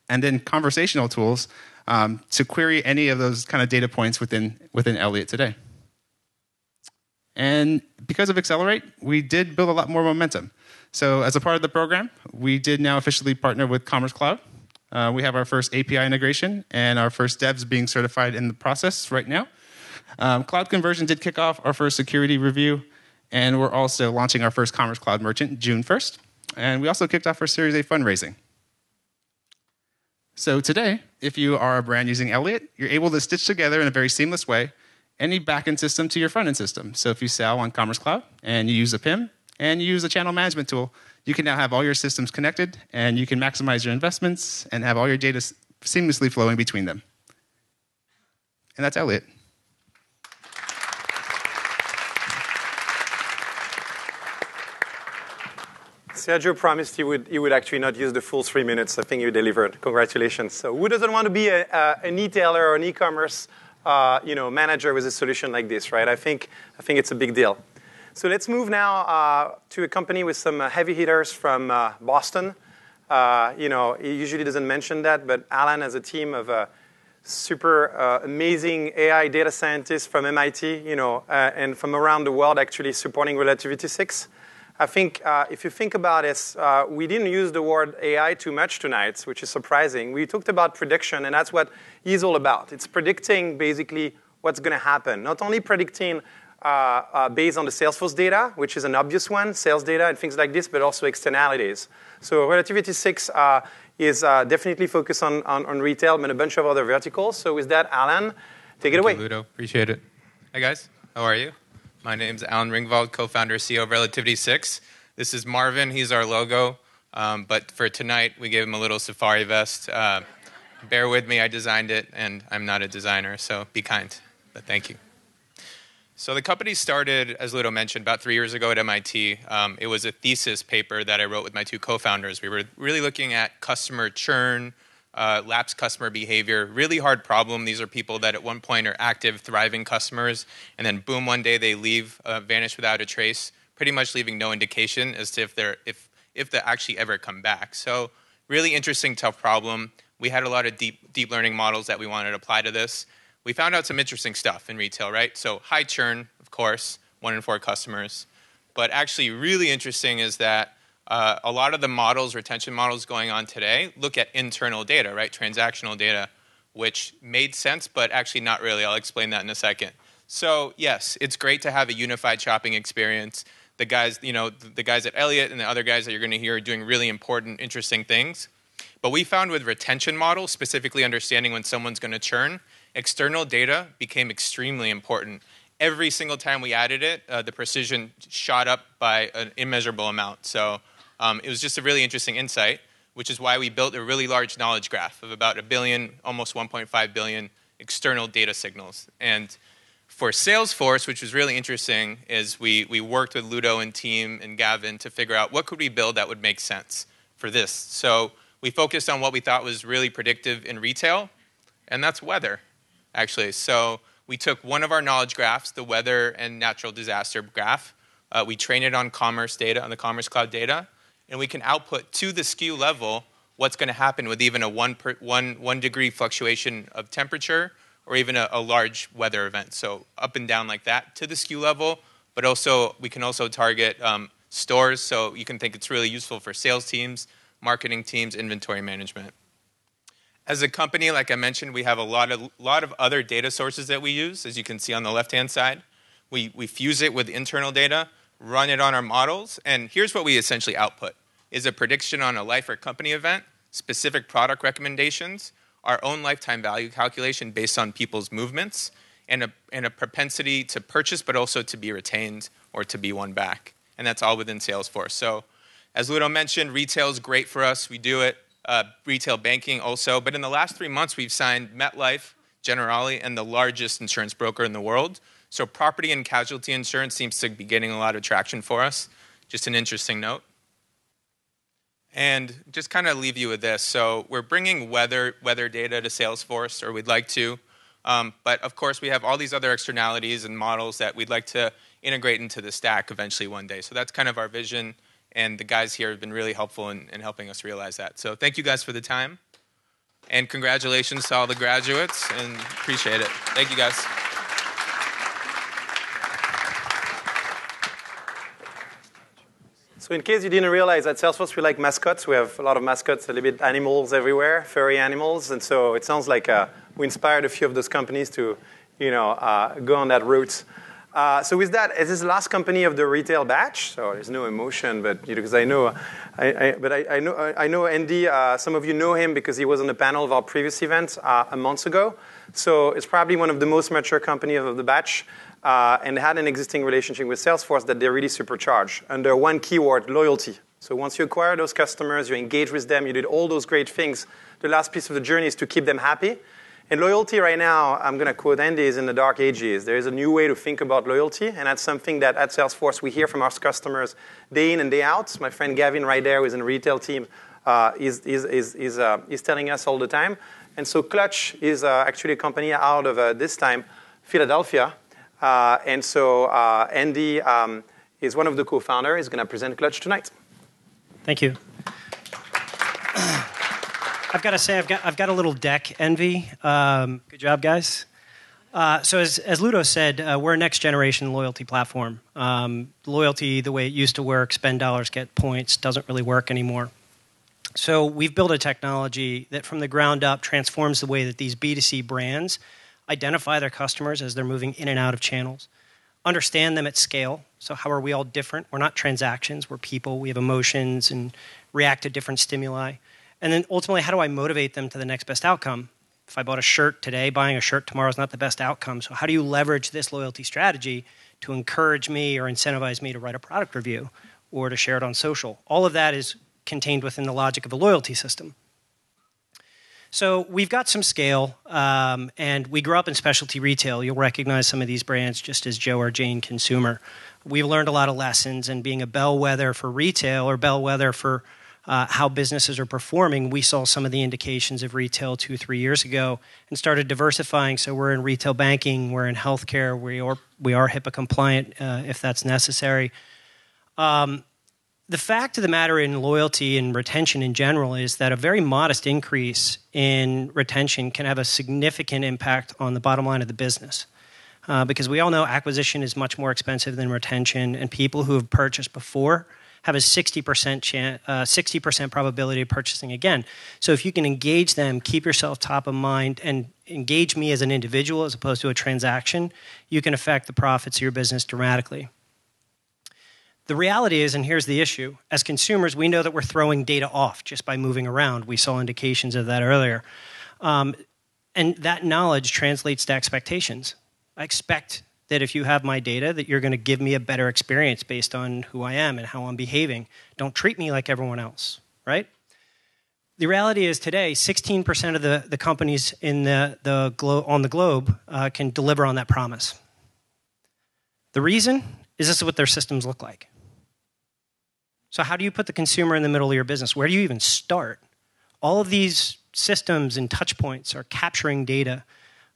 And then conversational tools to query any of those kind of data points within Elliott today. And because of Accelerate, we did build a lot more momentum. So as a part of the program, we did now officially partner with Commerce Cloud. We have our first API integration and our first devs being certified in the process right now. Cloud Conversion did kick off our first security review, and we're also launching our first Commerce Cloud merchant June 1st. And we also kicked off our Series A fundraising. So today, if you are a brand using Elliott, you're able to stitch together in a very seamless way any backend system to your frontend system. So if you sell on Commerce Cloud and you use a PIM and you use a channel management tool, you can now have all your systems connected and you can maximize your investments and have all your data seamlessly flowing between them. And that's Elliott. Sergio promised he would actually not use the full 3 minutes. I think you delivered. Congratulations. So who doesn't want to be an e-tailer or an e-commerce manager with a solution like this, right? I think it's a big deal. So let's move now to a company with some heavy hitters from Boston. He usually doesn't mention that, but Alan has a team of super amazing AI data scientists from MIT, and from around the world actually supporting Relativity 6. I think if you think about it, we didn't use the word AI too much tonight, which is surprising. We talked about prediction, and that's what he's all about. It's predicting basically what's going to happen. Not only predicting based on the Salesforce data, which is an obvious one, sales data and things like this, but also externalities. So Relativity 6 is definitely focused on retail and a bunch of other verticals. So with that, Alan, take it away. Thank you, Ludo. Appreciate it. Hi, guys. How are you? My name's Alan Ringwald, co-founder, CEO of Relativity 6. This is Marvin. He's our logo. But for tonight, we gave him a little safari vest. Bear with me. I designed it, and I'm not a designer, so be kind. But thank you. So the company started, as Ludo mentioned, about 3 years ago at MIT. It was a thesis paper that I wrote with my 2 co-founders. We were really looking at customer churn, lapsed customer behavior, really hard problem. These are people that at one point are active, thriving customers, and then boom, one day they leave, vanish without a trace, pretty much leaving no indication as to if they actually ever come back. So really interesting, tough problem. We had a lot of deep learning models that we wanted to apply to this. We found out some interesting stuff in retail, right? So high churn, of course, 1 in 4 customers. But actually really interesting is that a lot of the models, retention models going on today, look at internal data, right? Transactional data, which made sense, but actually not really. I'll explain that in a second. So yes, it's great to have a unified shopping experience. The guys, the guys at Elliott and the other guys that you're going to hear are doing really important, interesting things. But we found with retention models, specifically understanding when someone's going to churn, external data became extremely important. Every single time we added it, the precision shot up by an immeasurable amount. So it was just a really interesting insight, which is why we built a really large knowledge graph of about 1 billion, almost 1.5 billion external data signals. And for Salesforce, which was really interesting, is we worked with Ludo and team and Gavin to figure out what could we build that would make sense for this. So we focused on what we thought was really predictive in retail, and that's weather, actually. So we took one of our knowledge graphs, the weather and natural disaster graph. We trained it on commerce data, on the Commerce Cloud data, and we can output to the SKU level what's going to happen with even a 1 degree fluctuation of temperature or even a large weather event. So up and down like that to the SKU level, but also we can also target stores. So you can think it's really useful for sales teams, marketing teams, inventory management. As a company, like I mentioned, we have a lot of other data sources that we use, as you can see on the left-hand side. We fuse it with internal data, run it on our models, and here's what we essentially output, is a prediction on a life or company event, specific product recommendations, our own lifetime value calculation based on people's movements, and a propensity to purchase, but also to be retained or to be won back. And that's all within Salesforce. So as Ludo mentioned, retail is great for us. We do it. Retail banking also. But in the last 3 months, we've signed MetLife, Generali, and the largest insurance broker in the world. So property and casualty insurance seems to be getting a lot of traction for us. Just an interesting note. And just kind of leave you with this. So we're bringing weather data to Salesforce, or we'd like to. But of course, we have all these other externalities and models that we'd like to integrate into the stack eventually one day. So that's kind of our vision. And the guys here have been really helpful in helping us realize that. So thank you guys for the time. And congratulations to all the graduates. And appreciate it. Thank you, guys. So in case you didn't realize, at Salesforce, we like mascots. We have a lot of mascots, a little bit animals everywhere, furry animals. And so it sounds like we inspired a few of those companies to go on that route. So with that, this is the last company of the retail batch. So there's no emotion, but because I know Andy. Some of you know him because he was on the panel of our previous event a month ago. So it's probably one of the most mature companies of the batch, and had an existing relationship with Salesforce that they really supercharged under one keyword: loyalty. So once you acquire those customers, you engage with them, you did all those great things. The last piece of the journey is to keep them happy. And loyalty right now, I'm going to quote Andy, is in the dark ages. There is a new way to think about loyalty, and that's something that at Salesforce we hear from our customers day in and day out. My friend Gavin right there, who is in the retail team, is telling us all the time. And so Clutch is actually a company out of, this time, Philadelphia. And so Andy is one of the co-founders. He's going to present Clutch tonight. Thank you. I've got to say, I've got a little deck envy. Good job, guys. So as Ludo said, we're a next-generation loyalty platform. Loyalty, the way it used to work, spend dollars, get points, doesn't really work anymore. So we've built a technology that from the ground up transforms the way that these B2C brands identify their customers as they're moving in and out of channels, understand them at scale. So how are we all different? We're not transactions. We're people. We have emotions and react to different stimuli. And then ultimately, how do I motivate them to the next best outcome? If I bought a shirt today, buying a shirt tomorrow is not the best outcome. So how do you leverage this loyalty strategy to encourage me or incentivize me to write a product review or to share it on social? All of that is contained within the logic of a loyalty system. So we've got some scale, and we grew up in specialty retail. You'll recognize some of these brands just as Joe or Jane Consumer. We've learned a lot of lessons, and being a bellwether for retail or bellwether for how businesses are performing, we saw some of the indications of retail 2-3 years ago and started diversifying. So we're in retail banking, we're in healthcare, we are HIPAA compliant if that's necessary. The fact of the matter in loyalty and retention in general is that a very modest increase in retention can have a significant impact on the bottom line of the business. Because we all know acquisition is much more expensive than retention, and people who have purchased before have a 60% probability of purchasing again. So if you can engage them, keep yourself top of mind, and engage me as an individual as opposed to a transaction, you can affect the profits of your business dramatically. The reality is, and here's the issue, as consumers, we know that we're throwing data off just by moving around. We saw indications of that earlier. And that knowledge translates to expectations. I expect that if you have my data, that you're going to give me a better experience based on who I am and how I'm behaving. Don't treat me like everyone else, right? The reality is today, 16% of the companies on the globe can deliver on that promise. The reason is this is what their systems look like. So how do you put the consumer in the middle of your business? Where do you even start? All of these systems and touch points are capturing data.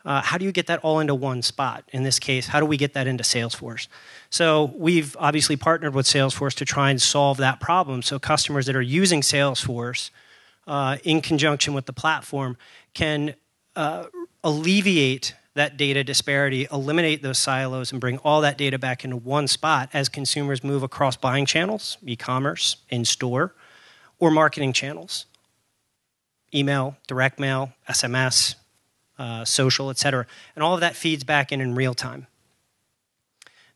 How do you get that all into one spot? In this case, how do we get that into Salesforce? So we've obviously partnered with Salesforce to try and solve that problem. So customers that are using Salesforce in conjunction with the platform can alleviate that data disparity, eliminate those silos, and bring all that data back into one spot as consumers move across buying channels, e-commerce, in-store, or marketing channels, email, direct mail, SMS, social, etc. And all of that feeds back in real time.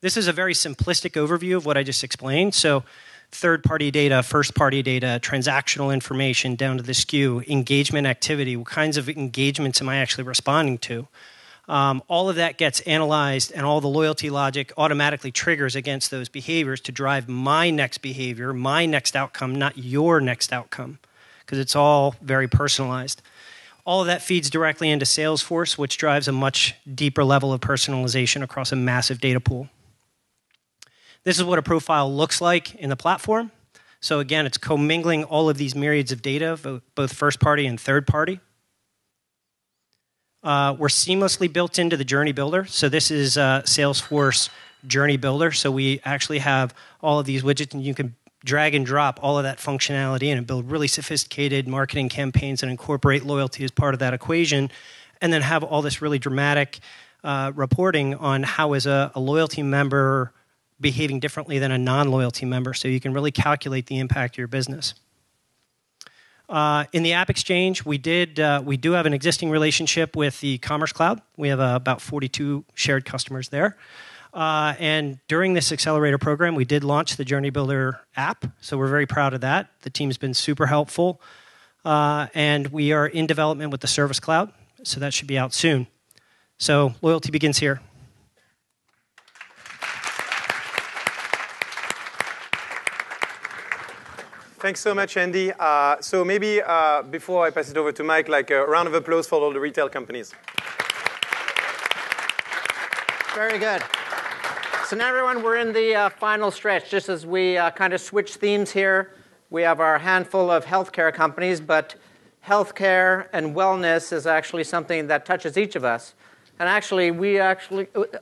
This is a very simplistic overview of what I just explained. So third-party data, first-party data, transactional information down to the SKU, engagement activity, what kinds of engagements am I actually responding to? All of that gets analyzed, and all the loyalty logic automatically triggers against those behaviors to drive my next behavior, my next outcome, not your next outcome, because it's all very personalized. All of that feeds directly into Salesforce, which drives a much deeper level of personalization across a massive data pool. This is what a profile looks like in the platform. So again, it's commingling all of these myriads of data, both first-party and third-party. We're seamlessly built into the Journey Builder. So this is Salesforce Journey Builder. So we actually have all of these widgets, and you can drag and drop all of that functionality in and build really sophisticated marketing campaigns and incorporate loyalty as part of that equation, and then have all this really dramatic reporting on how is a loyalty member behaving differently than a non-loyalty member, so you can really calculate the impact of your business. In the AppExchange, we do have an existing relationship with the Commerce Cloud. We have about 42 shared customers there. And during this accelerator program, we did launch the Journey Builder app, so we're very proud of that. The team's been super helpful. And we are in development with the Service Cloud, so that should be out soon. So loyalty begins here. Thanks so much, Andy. So maybe before I pass it over to Mike, like a round of applause for all the retail companies. Very good. So now, everyone, we're in the final stretch. Just as we kind of switch themes here, we have our handful of healthcare companies, but healthcare and wellness is actually something that touches each of us. And actually,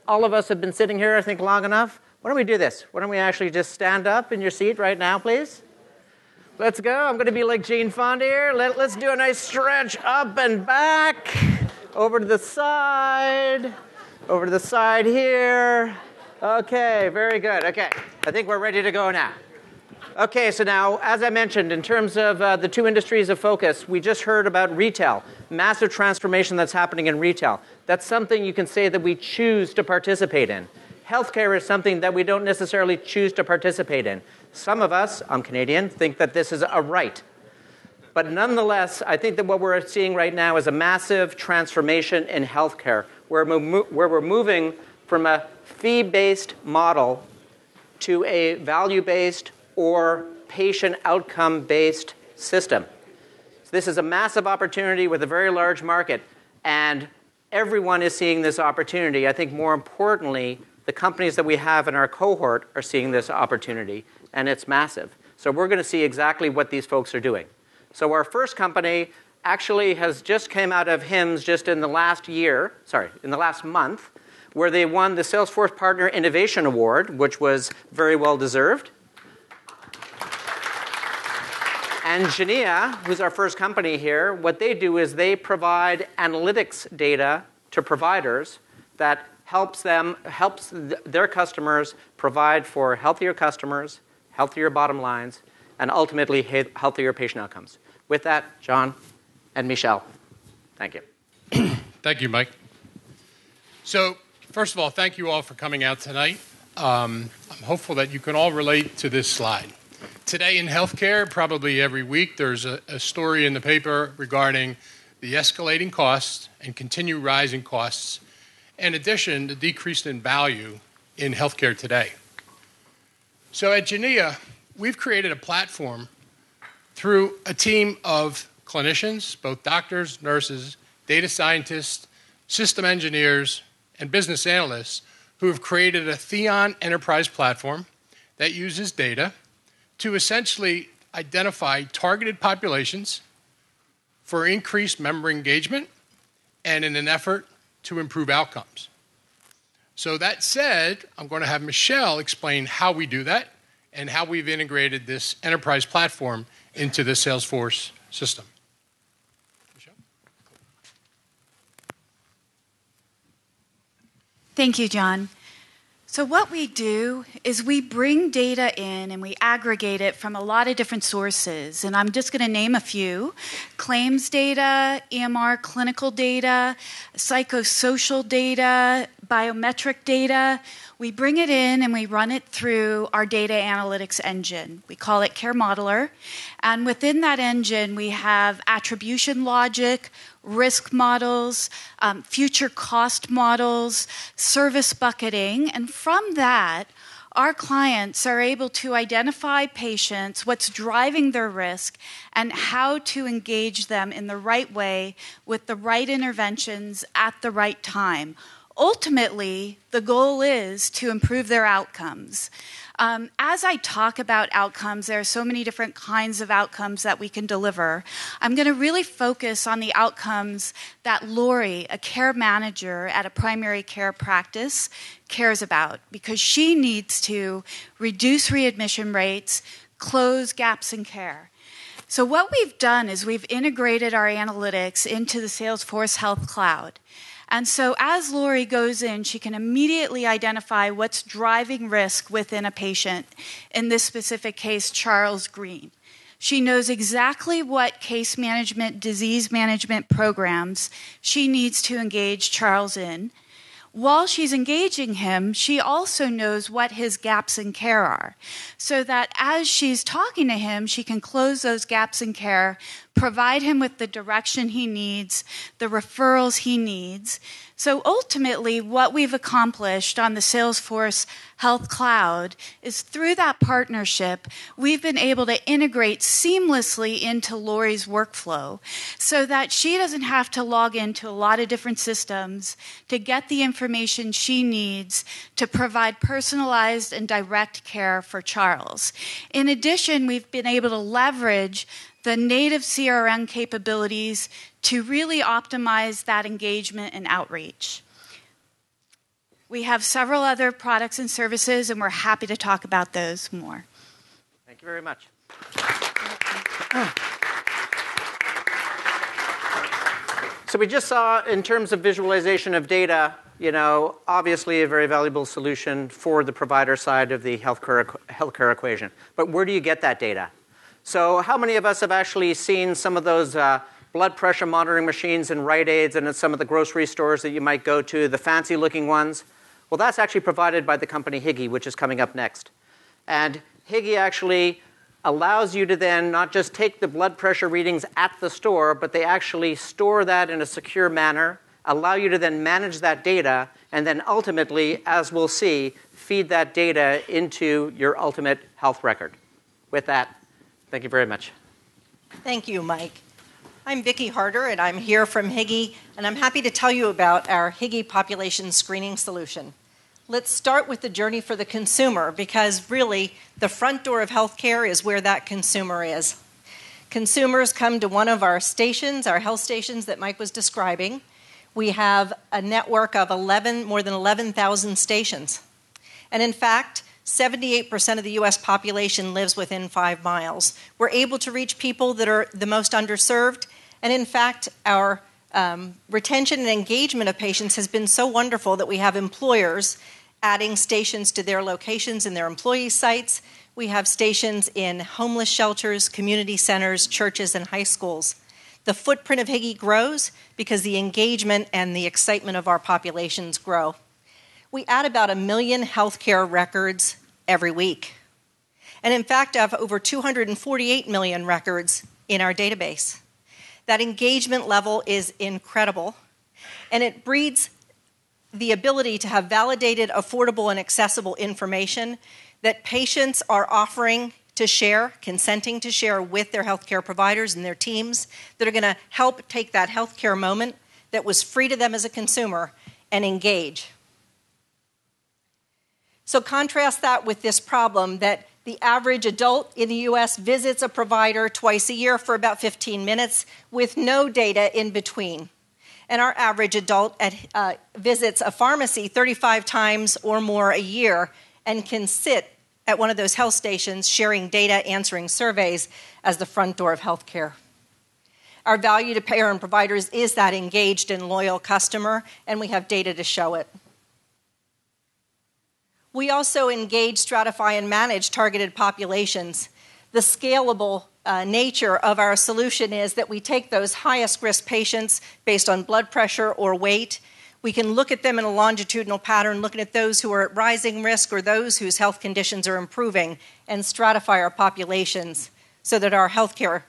all of us have been sitting here, I think, long enough. Why don't we do this? Why don't we actually just stand up in your seat right now, please? Let's go. I'm going to be like Jane Fonda here. Let's do a nice stretch up and back. Over to the side. Over to the side here. Okay, very good. Okay, I think we're ready to go now. Okay, so now, as I mentioned, in terms of the two industries of focus, we just heard about retail. Massive transformation that's happening in retail. That's something you can say that we choose to participate in. Healthcare is something that we don't necessarily choose to participate in. Some of us, I'm Canadian, think that this is a right. But nonetheless, I think that what we're seeing right now is a massive transformation in healthcare, where we're moving from a fee-based model to a value-based or patient outcome-based system. So this is a massive opportunity with a very large market, and everyone is seeing this opportunity. I think more importantly, the companies that we have in our cohort are seeing this opportunity, and it's massive. So we're going to see exactly what these folks are doing. So our first company actually has just came out of HIMSS just in the last month, where they won the Salesforce Partner Innovation Award, which was very well deserved. And Geneia, who's our first company here, what they do is they provide analytics data to providers that helps their customers provide for healthier customers, healthier bottom lines, and ultimately healthier patient outcomes. With that, John and Michelle, thank you. Thank you, Mike. So, first of all, thank you all for coming out tonight. I'm hopeful that you can all relate to this slide. Today in healthcare, probably every week, there's a story in the paper regarding the escalating costs and continued rising costs. In addition, the decrease in value in healthcare today. So at Geneia, we've created a platform through a team of clinicians, both doctors, nurses, data scientists, system engineers, and business analysts who have created a Theon enterprise platform that uses data to essentially identify targeted populations for increased member engagement and in an effort to improve outcomes. So that said, I'm going to have Michelle explain how we do that and how we've integrated this enterprise platform into the Salesforce system. Michelle? Thank you, John. So what we do is we bring data in and we aggregate it from a lot of different sources. And I'm just going to name a few. Claims data, EMR clinical data, psychosocial data, biometric data. We bring it in and we run it through our data analytics engine. We call it Care Modeler. And within that engine, we have attribution logic, risk models, future cost models, service bucketing. And from that, our clients are able to identify patients, what's driving their risk, and how to engage them in the right way with the right interventions at the right time. Ultimately, the goal is to improve their outcomes. As I talk about outcomes, there are so many different kinds of outcomes that we can deliver. I'm going to really focus on the outcomes that Lori, a care manager at a primary care practice, cares about, because she needs to reduce readmission rates, close gaps in care. So what we've done is we've integrated our analytics into the Salesforce Health Cloud. And so as Lori goes in, she can immediately identify what's driving risk within a patient, in this specific case, Charles Green. She knows exactly what case management, disease management programs she needs to engage Charles in. While she's engaging him, she also knows what his gaps in care are, so that as she's talking to him, she can close those gaps in care, provide him with the direction he needs, the referrals he needs. So ultimately, what we've accomplished on the Salesforce Health Cloud is through that partnership, we've been able to integrate seamlessly into Lori's workflow so that she doesn't have to log into a lot of different systems to get the information she needs to provide personalized and direct care for Charles. In addition, we've been able to leverage the native CRM capabilities to really optimize that engagement and outreach. We have several other products and services, and we're happy to talk about those more. Thank you very much. So we just saw, in terms of visualization of data, obviously a very valuable solution for the provider side of the healthcare equation. But where do you get that data? So how many of us have actually seen some of those blood pressure monitoring machines in Rite Aids and at some of the grocery stores that you might go to, the fancy-looking ones? Well, that's actually provided by the company Higi, which is coming up next. And Higi actually allows you to then not just take the blood pressure readings at the store, but they actually store that in a secure manner, allow you to then manage that data, and then ultimately, as we'll see, feed that data into your ultimate health record. With that, thank you very much. Thank you, Mike. I'm Vicki Harder, and I'm here from Higi, and I'm happy to tell you about our Higi population screening solution. Let's start with the journey for the consumer, because really, the front door of healthcare is where that consumer is. Consumers come to one of our stations, our health stations that Mike was describing. We have a network of more than 11,000 stations. And in fact, 78% of the U.S. population lives within 5 miles. We're able to reach people that are the most underserved. And in fact, our retention and engagement of patients has been so wonderful that we have employers adding stations to their locations and their employee sites. We have stations in homeless shelters, community centers, churches, and high schools. The footprint of Higi grows because the engagement and the excitement of our populations grow. We add about 1 million healthcare records every week. And in fact, I have over 248 million records in our database. That engagement level is incredible, and it breeds the ability to have validated, affordable, and accessible information that patients are offering to share, consenting to share with their healthcare providers and their teams that are going to help take that healthcare moment that was free to them as a consumer and engage. So contrast that with this problem that the average adult in the U.S. visits a provider twice a year for about 15 minutes with no data in between. And our average adult visits a pharmacy 35 times or more a year and can sit at one of those health stations sharing data, answering surveys as the front door of healthcare. Our value to payer and providers is that engaged and loyal customer, and we have data to show it. We also engage, stratify, and manage targeted populations. The scalable nature of our solution is that we take those highest risk patients based on blood pressure or weight. We can look at them in a longitudinal pattern, looking at those who are at rising risk or those whose health conditions are improving, and stratify our populations so that our healthcare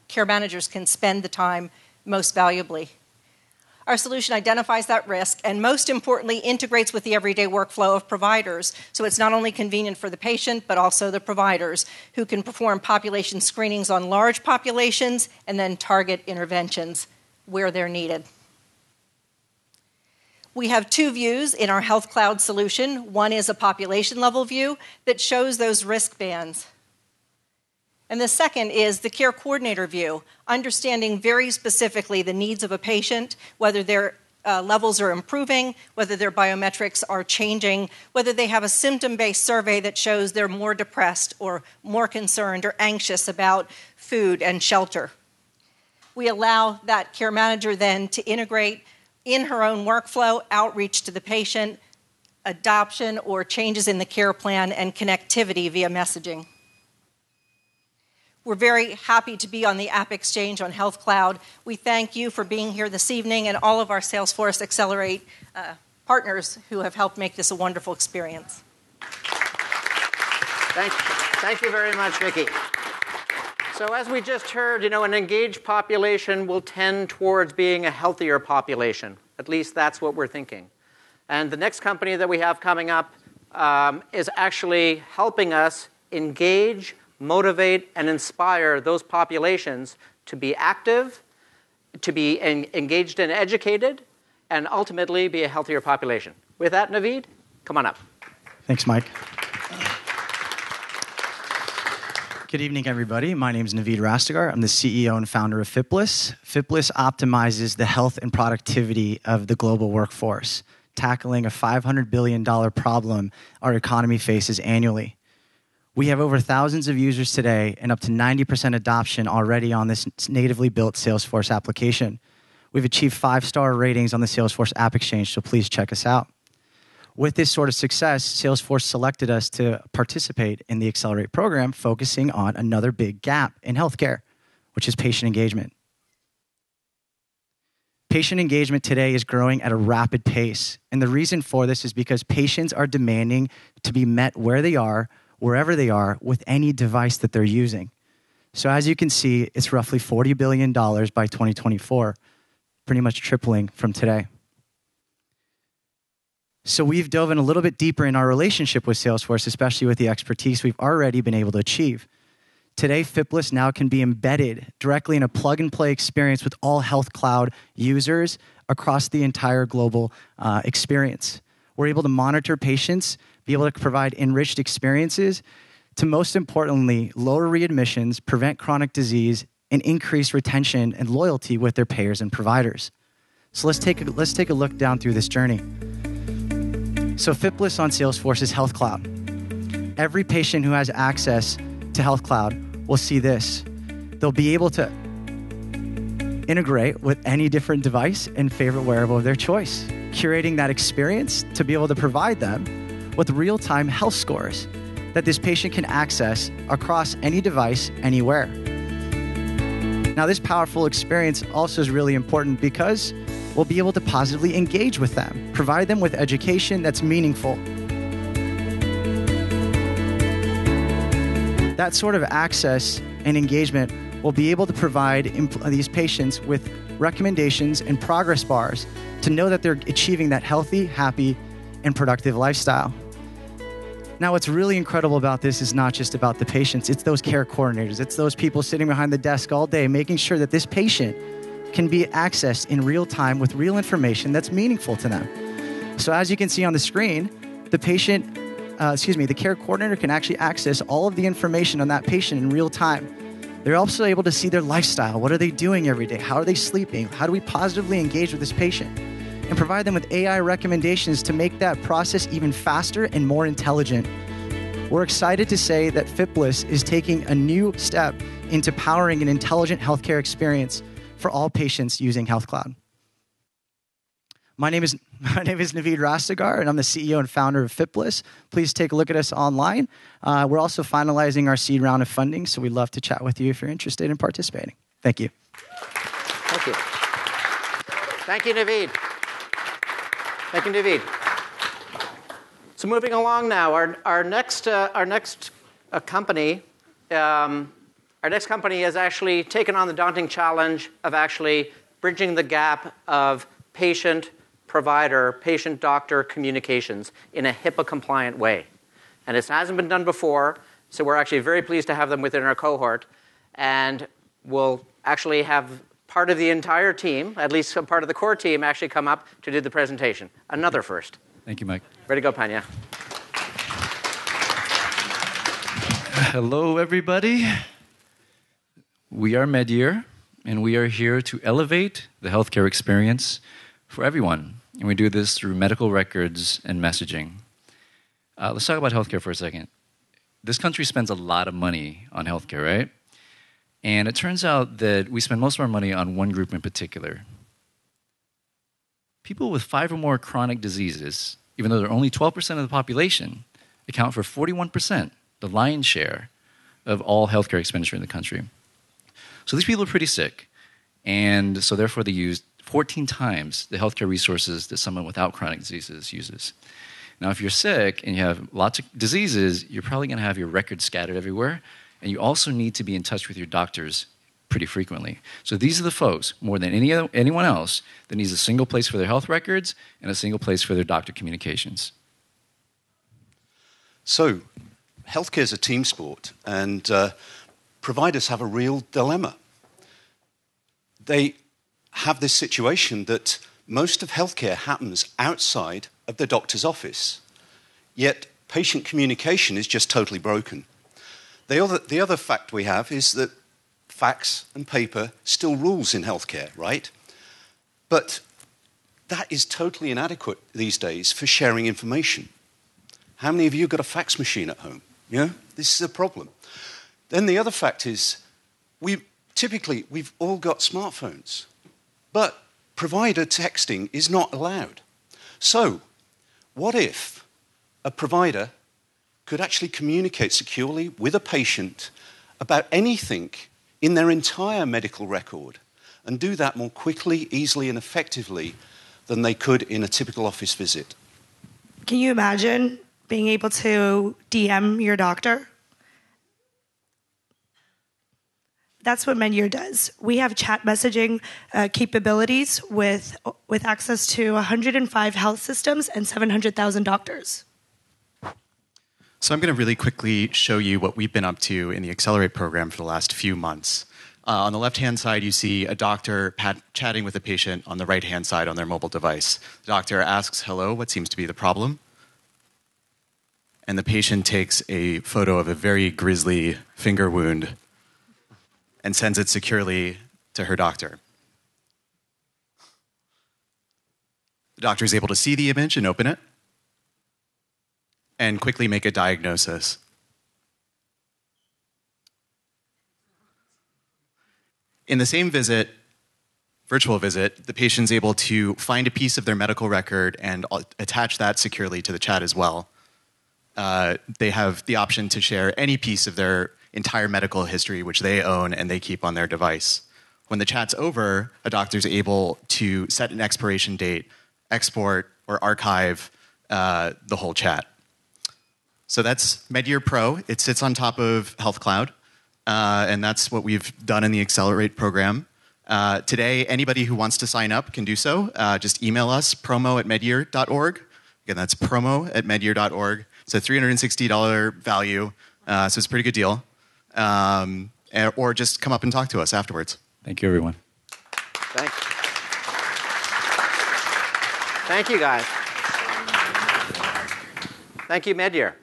care managers can spend the time most valuably. Our solution identifies that risk and, most importantly, integrates with the everyday workflow of providers. So it's not only convenient for the patient, but also the providers who can perform population screenings on large populations and then target interventions where they're needed. We have two views in our Health Cloud solution. One is a population level view that shows those risk bands. And the second is the care coordinator view, understanding very specifically the needs of a patient, whether their levels are improving, whether their biometrics are changing, whether they have a symptom-based survey that shows they're more depressed or more concerned or anxious about food and shelter. We allow that care manager then to integrate in her own workflow outreach to the patient, adoption or changes in the care plan, and connectivity via messaging. We're very happy to be on the AppExchange on Health Cloud. We thank you for being here this evening and all of our Salesforce Accelerate partners who have helped make this a wonderful experience. Thank you very much, Vicki. So as we just heard, an engaged population will tend towards being a healthier population. At least that's what we're thinking. And the next company that we have coming up is actually helping us engage, motivate, and inspire those populations to be active, to be engaged and educated, and ultimately be a healthier population. With that, Naveed, come on up. Thanks, Mike. Good evening, everybody. My name is Naveed Rastegar. I'm the CEO and founder of Flitbliss. Flitbliss optimizes the health and productivity of the global workforce, tackling a $500 billion problem our economy faces annually. We have over thousands of users today and up to 90% adoption already on this natively built Salesforce application. We've achieved 5-star ratings on the Salesforce AppExchange, so please check us out. With this sort of success, Salesforce selected us to participate in the Accelerate program, focusing on another big gap in healthcare, which is patient engagement. Patient engagement today is growing at a rapid pace, and the reason for this is because patients are demanding to be met where they are, wherever they are, with any device that they're using. So as you can see, it's roughly $40 billion by 2024, pretty much tripling from today. So we've dove in a little bit deeper in our relationship with Salesforce, especially with the expertise we've already been able to achieve. Today, Flitbliss now can be embedded directly in a plug-and-play experience with all Health Cloud users across the entire global experience. We're able to monitor patients, be able to provide enriched experiences, to most importantly, lower readmissions, prevent chronic disease, and increase retention and loyalty with their payers and providers. So let's take a look down through this journey. So Flitbliss on Salesforce is Health Cloud. Every patient who has access to Health Cloud will see this. They'll be able to integrate with any different device and favorite wearable of their choice, curating that experience to be able to provide them with real-time health scores that this patient can access across any device, anywhere. Now, this powerful experience also is really important because we'll be able to positively engage with them, provide them with education that's meaningful. That sort of access and engagement will be able to provide these patients with recommendations and progress bars to know that they're achieving that healthy, happy, and productive lifestyle. Now, what's really incredible about this is not just about the patients, it's those care coordinators. It's those people sitting behind the desk all day, making sure that this patient can be accessed in real time with real information that's meaningful to them. So as you can see on the screen, the care coordinator can actually access all of the information on that patient in real time. They're also able to see their lifestyle. What are they doing every day? How are they sleeping? How do we positively engage with this patient? And provide them with AI recommendations to make that process even faster and more intelligent. We're excited to say that Flitbliss is taking a new step into powering an intelligent healthcare experience for all patients using Health Cloud. My name is Naveed Rastegar, and I'm the CEO and founder of Flitbliss. Please take a look at us online. We're also finalizing our seed round of funding, so we'd love to chat with you if you're interested in participating. Thank you. Thank you. Thank you, Naveed. Thank you, Naveed. So moving along now, our next company has actually taken on the daunting challenge of actually bridging the gap of patient-provider, patient-doctor communications in a HIPAA-compliant way. And it hasn't been done before, so we're actually very pleased to have them within our cohort. And we'll actually have part of the entire team, at least some part of the core team, actually come up to do the presentation. Another first. Thank you, Mike. Ready to go, Panya. Hello, everybody. We are Medyear, and we are here to elevate the healthcare experience for everyone. And we do this through medical records and messaging. Let's talk about healthcare for a second. This country spends a lot of money on healthcare, right? And it turns out that we spend most of our money on one group in particular. People with 5 or more chronic diseases, even though they're only 12% of the population, account for 41%, the lion's share, of all healthcare expenditure in the country. So these people are pretty sick, and so therefore they use 14 times the healthcare resources that someone without chronic diseases uses. Now, if you're sick and you have lots of diseases, you're probably going to have your records scattered everywhere, and you also need to be in touch with your doctors pretty frequently. So these are the folks, more than anyone else, that needs a single place for their health records and a single place for their doctor communications. So, healthcare is a team sport, and providers have a real dilemma. They have this situation that most of healthcare happens outside of the doctor's office, yet patient communication is just totally broken. The other fact we have is that fax and paper still rules in healthcare, right? But that is totally inadequate these days for sharing information. How many of you got a fax machine at home? Yeah, this is a problem. Then the other fact is, we've all got smartphones, but provider texting is not allowed. So, what if a provider could actually communicate securely with a patient about anything in their entire medical record and do that more quickly, easily, and effectively than they could in a typical office visit? Can you imagine being able to DM your doctor? That's what Medyear does. We have chat messaging capabilities with access to 105 health systems and 700,000 doctors. So I'm going to really quickly show you what we've been up to in the Accelerate program for the last few months. On the left-hand side, you see a doctor chatting with a patient on the right-hand side on their mobile device. The doctor asks, "Hello, what seems to be the problem?" And the patient takes a photo of a very grisly finger wound and sends it securely to her doctor. The doctor is able to see the image and open it and quickly make a diagnosis. In the same visit, virtual visit, the patient's able to find a piece of their medical record and attach that securely to the chat as well. They have the option to share any piece of their entire medical history, which they own and they keep on their device. When the chat's over, a doctor's able to set an expiration date, export or archive the whole chat. So that's Medyear Pro. It sits on top of Health Cloud, and that's what we've done in the Accelerate program. Today, anybody who wants to sign up can do so. Just email us, promo@medyear.org. Again, that's promo@medyear.org. It's a $360 value, so it's a pretty good deal. Or just come up and talk to us afterwards. Thank you, everyone. Thank you, guys. Thank you, Medyear.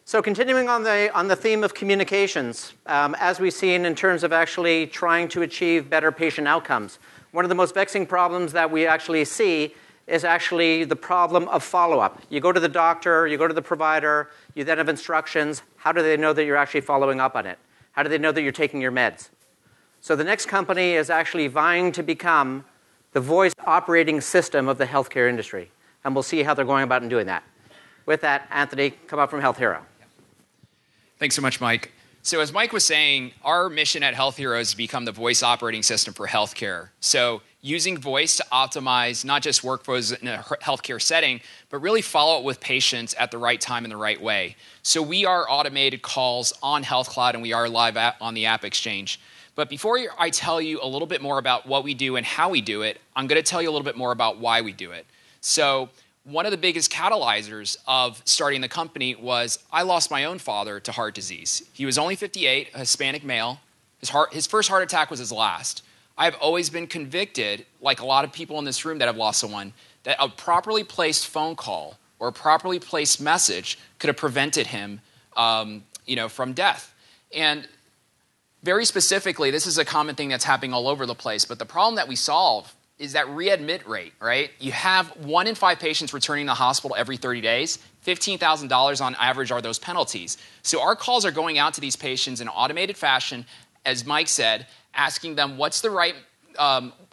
So continuing on the theme of communications, as we've seen in terms of actually trying to achieve better patient outcomes, one of the most vexing problems that we actually see is actually the problem of follow-up. You go to the doctor, you go to the provider, you then have instructions. How do they know that you're actually following up on it? How do they know that you're taking your meds? So the next company is actually vying to become the voice operating system of the healthcare industry. And we'll see how they're going about in doing that. With that, Anthony, come up from Health Hero. Thanks so much, Mike. So as Mike was saying, our mission at Health Hero is to become the voice operating system for healthcare. So using voice to optimize not just workflows in a healthcare setting, but really follow up with patients at the right time in the right way. So we are automated calls on Health Cloud, and we are live on the AppExchange. But before I tell you a little bit more about what we do and how we do it, I'm going to tell you a little bit more about why we do it. So one of the biggest catalyzers of starting the company was I lost my own father to heart disease. He was only 58, a Hispanic male. His first heart attack was his last. I've always been convicted, like a lot of people in this room that have lost someone, that a properly placed phone call or a properly placed message could have prevented him from death. And very specifically, this is a common thing that's happening all over the place, but the problem that we solve is that readmit rate, right? You have 1 in 5 patients returning to the hospital every 30 days. $15,000 on average are those penalties. So our calls are going out to these patients in an automated fashion, as Mike said, asking them what's the right,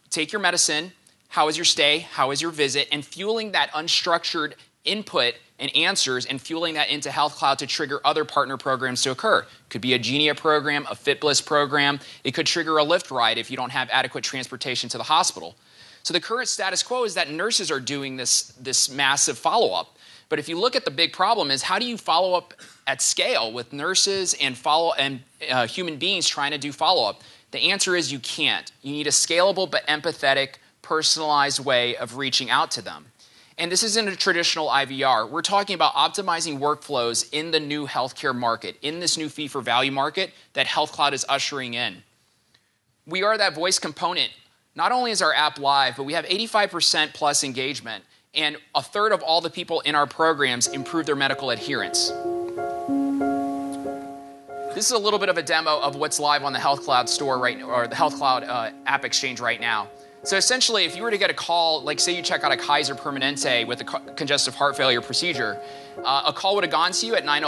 take your medicine, how is your stay, how is your visit, and fueling that unstructured input and answers and fueling that into Health Cloud to trigger other partner programs to occur. It could be a Geneia program, a Flitbliss program. It could trigger a Lyft ride if you don't have adequate transportation to the hospital. So the current status quo is that nurses are doing this massive follow-up. But if you look at the big problem is how do you follow up at scale with nurses and human beings trying to do follow-up? The answer is you can't. You need a scalable but empathetic, personalized way of reaching out to them. And this isn't a traditional IVR. We're talking about optimizing workflows in the new healthcare market, in this new fee-for-value market that Health Cloud is ushering in. We are that voice component. Not only is our app live, but we have 85% plus engagement, and a third of all the people in our programs improve their medical adherence. This is a little bit of a demo of what's live on the Health Cloud store right now, or the Health Cloud AppExchange right now. So essentially, if you were to get a call, like say you check out a Kaiser Permanente with a congestive heart failure procedure, a call would have gone to you at 9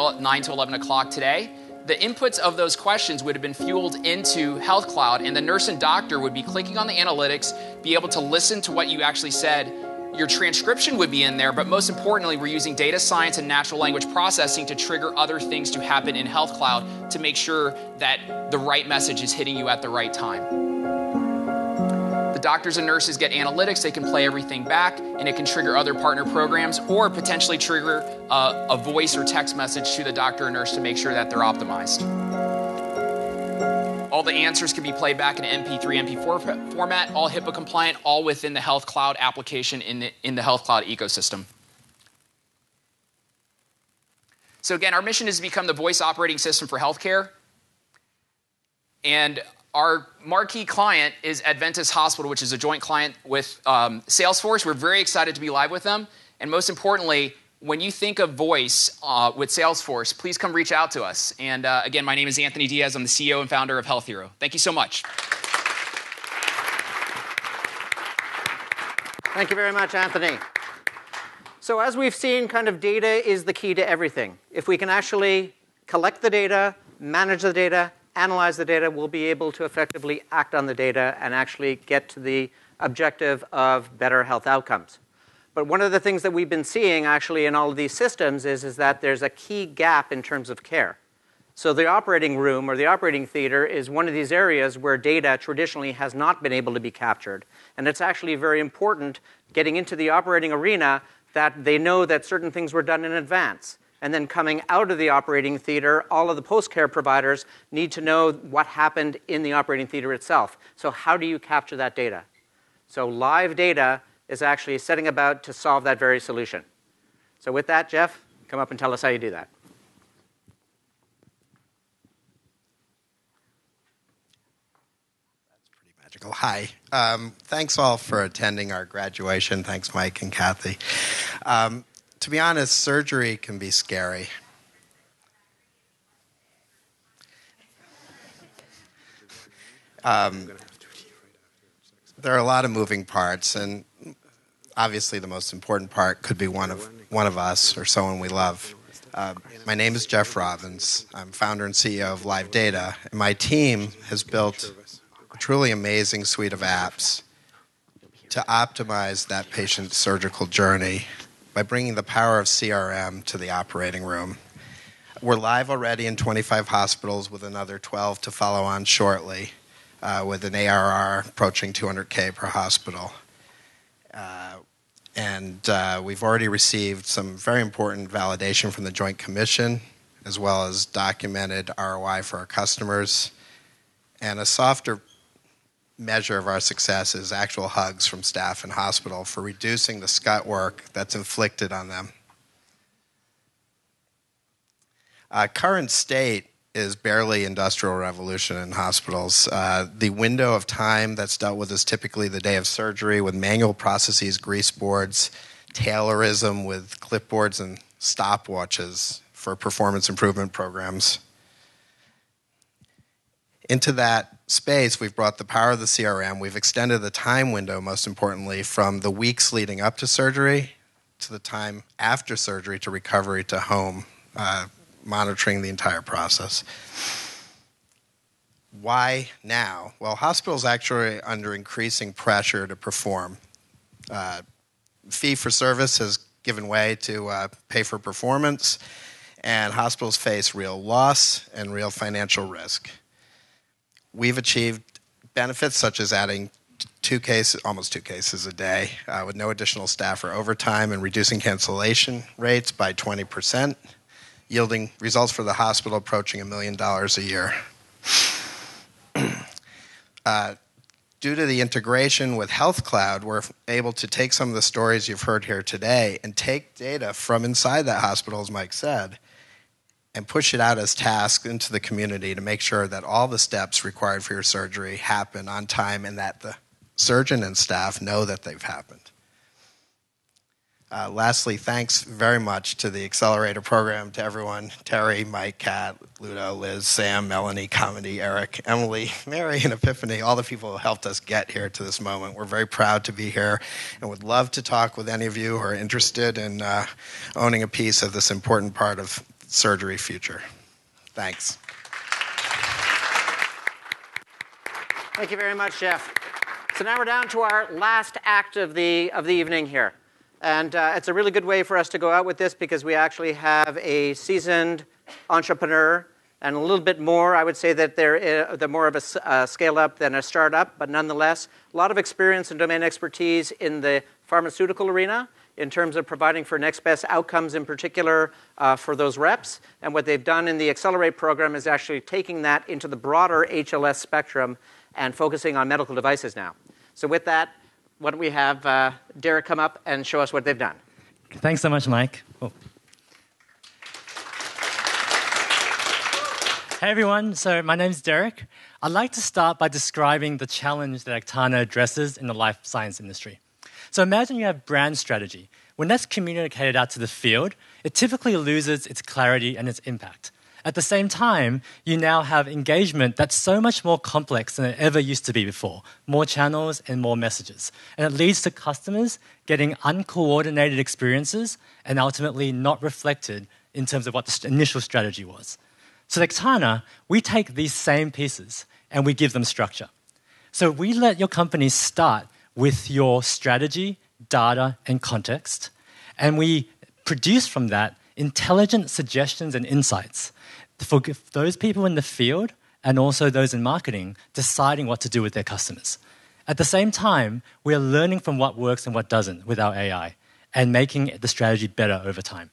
to 11 o'clock today. The inputs of those questions would have been fueled into Health Cloud, and the nurse and doctor would be clicking on the analytics, be able to listen to what you actually said. Your transcription would be in there, but most importantly, we're using data science and natural language processing to trigger other things to happen in Health Cloud to make sure that the right message is hitting you at the right time. The doctors and nurses get analytics, they can play everything back, and it can trigger other partner programs or potentially trigger a voice or text message to the doctor or nurse to make sure that they're optimized. All the answers can be played back in an MP3, MP4 format, all HIPAA compliant, all within the Health Cloud application in the Health Cloud ecosystem. So again, our mission is to become the voice operating system for healthcare. And our marquee client is Adventist Hospital, which is a joint client with Salesforce. We're very excited to be live with them. And most importantly, when you think of voice with Salesforce, please come reach out to us. And again, my name is Anthony Diaz. I'm the CEO and founder of Health Hero. Thank you so much. Thank you very much, Anthony. So as we've seen, kind of data is the key to everything. If we can actually collect the data, manage the data, analyze the data, we'll be able to effectively act on the data and actually get to the objective of better health outcomes. But one of the things that we've been seeing actually in all of these systems is that there's a key gap in terms of care. So the operating room or the operating theater is one of these areas where data traditionally has not been able to be captured. And it's actually very important getting into the operating arena that they know that certain things were done in advance. And then coming out of the operating theater, all of the post-care providers need to know what happened in the operating theater itself. So how do you capture that data? So LiveData is actually setting about to solve that very solution. So with that, Jeff, come up and tell us how you do that. That's pretty magical. Hi. Thanks all for attending our graduation. Thanks, Mike and Kathy. To be honest, surgery can be scary. There are a lot of moving parts, and obviously the most important part could be one of us or someone we love. My name is Jeff Robbins. I'm founder and CEO of LiveData, and my team has built a truly amazing suite of apps to optimize that patient's surgical journey by bringing the power of CRM to the operating room. We're live already in 25 hospitals with another 12 to follow on shortly, with an ARR approaching 200K per hospital. We've already received some very important validation from the Joint Commission, as well as documented ROI for our customers. And a softer measure of our success is actual hugs from staff in hospital for reducing the scut work that's inflicted on them. Current state is barely industrial revolution in hospitals. The window of time that's dealt with is typically the day of surgery with manual processes, grease boards, Taylorism with clipboards and stopwatches for performance improvement programs. Into that space, we've brought the power of the CRM. We've extended the time window, most importantly, from the weeks leading up to surgery to the time after surgery to recovery to home, monitoring the entire process. Why now? Well, hospitals actually are under increasing pressure to perform. Fee for service has given way to pay for performance, and hospitals face real loss and real financial risk. We've achieved benefits such as adding almost two cases a day with no additional staff or overtime, and reducing cancellation rates by 20%, yielding results for the hospital approaching $1 million a year. Due to the integration with Health Cloud, we're able to take some of the stories you've heard here today and take data from inside that hospital, as Mike said, and push it out as tasks into the community to make sure that all the steps required for your surgery happen on time and that the surgeon and staff know that they've happened. Lastly, thanks very much to the Accelerator program, to everyone, Terry, Mike, Kat, Ludo, Liz, Sam, Melanie, Comity, Eric, Emily, Mary, and Epiphany, all the people who helped us get here to this moment. We're very proud to be here and would love to talk with any of you who are interested in owning a piece of this important part of surgery future. Thanks. Thank you very much, Jeff. So now we're down to our last act of the evening here. And it's a really good way for us to go out with this because we actually have a seasoned entrepreneur and a little bit more. I would say that they're more of a scale-up than a startup, but nonetheless, a lot of experience and domain expertise in the pharmaceutical arena in terms of providing for next best outcomes, in particular for those reps. And what they've done in the Accelerate program is actually taking that into the broader HLS spectrum and focusing on medical devices now. So with that, why don't we have Derek come up and show us what they've done. Thanks so much, Mike. Oh. Hey, everyone. So my name's Derek. I'd like to start by describing the challenge that Aktana addresses in the life science industry. So imagine you have brand strategy. When that's communicated out to the field, it typically loses its clarity and its impact. At the same time, you now have engagement that's so much more complex than it ever used to be before. More channels and more messages. And it leads to customers getting uncoordinated experiences and ultimately not reflected in terms of what the initial strategy was. So at Aktana, we take these same pieces and we give them structure. So we let your company start with your strategy, data, and context, and we produce from that intelligent suggestions and insights for those people in the field and also those in marketing deciding what to do with their customers. At the same time, we are learning from what works and what doesn't with our AI and making the strategy better over time.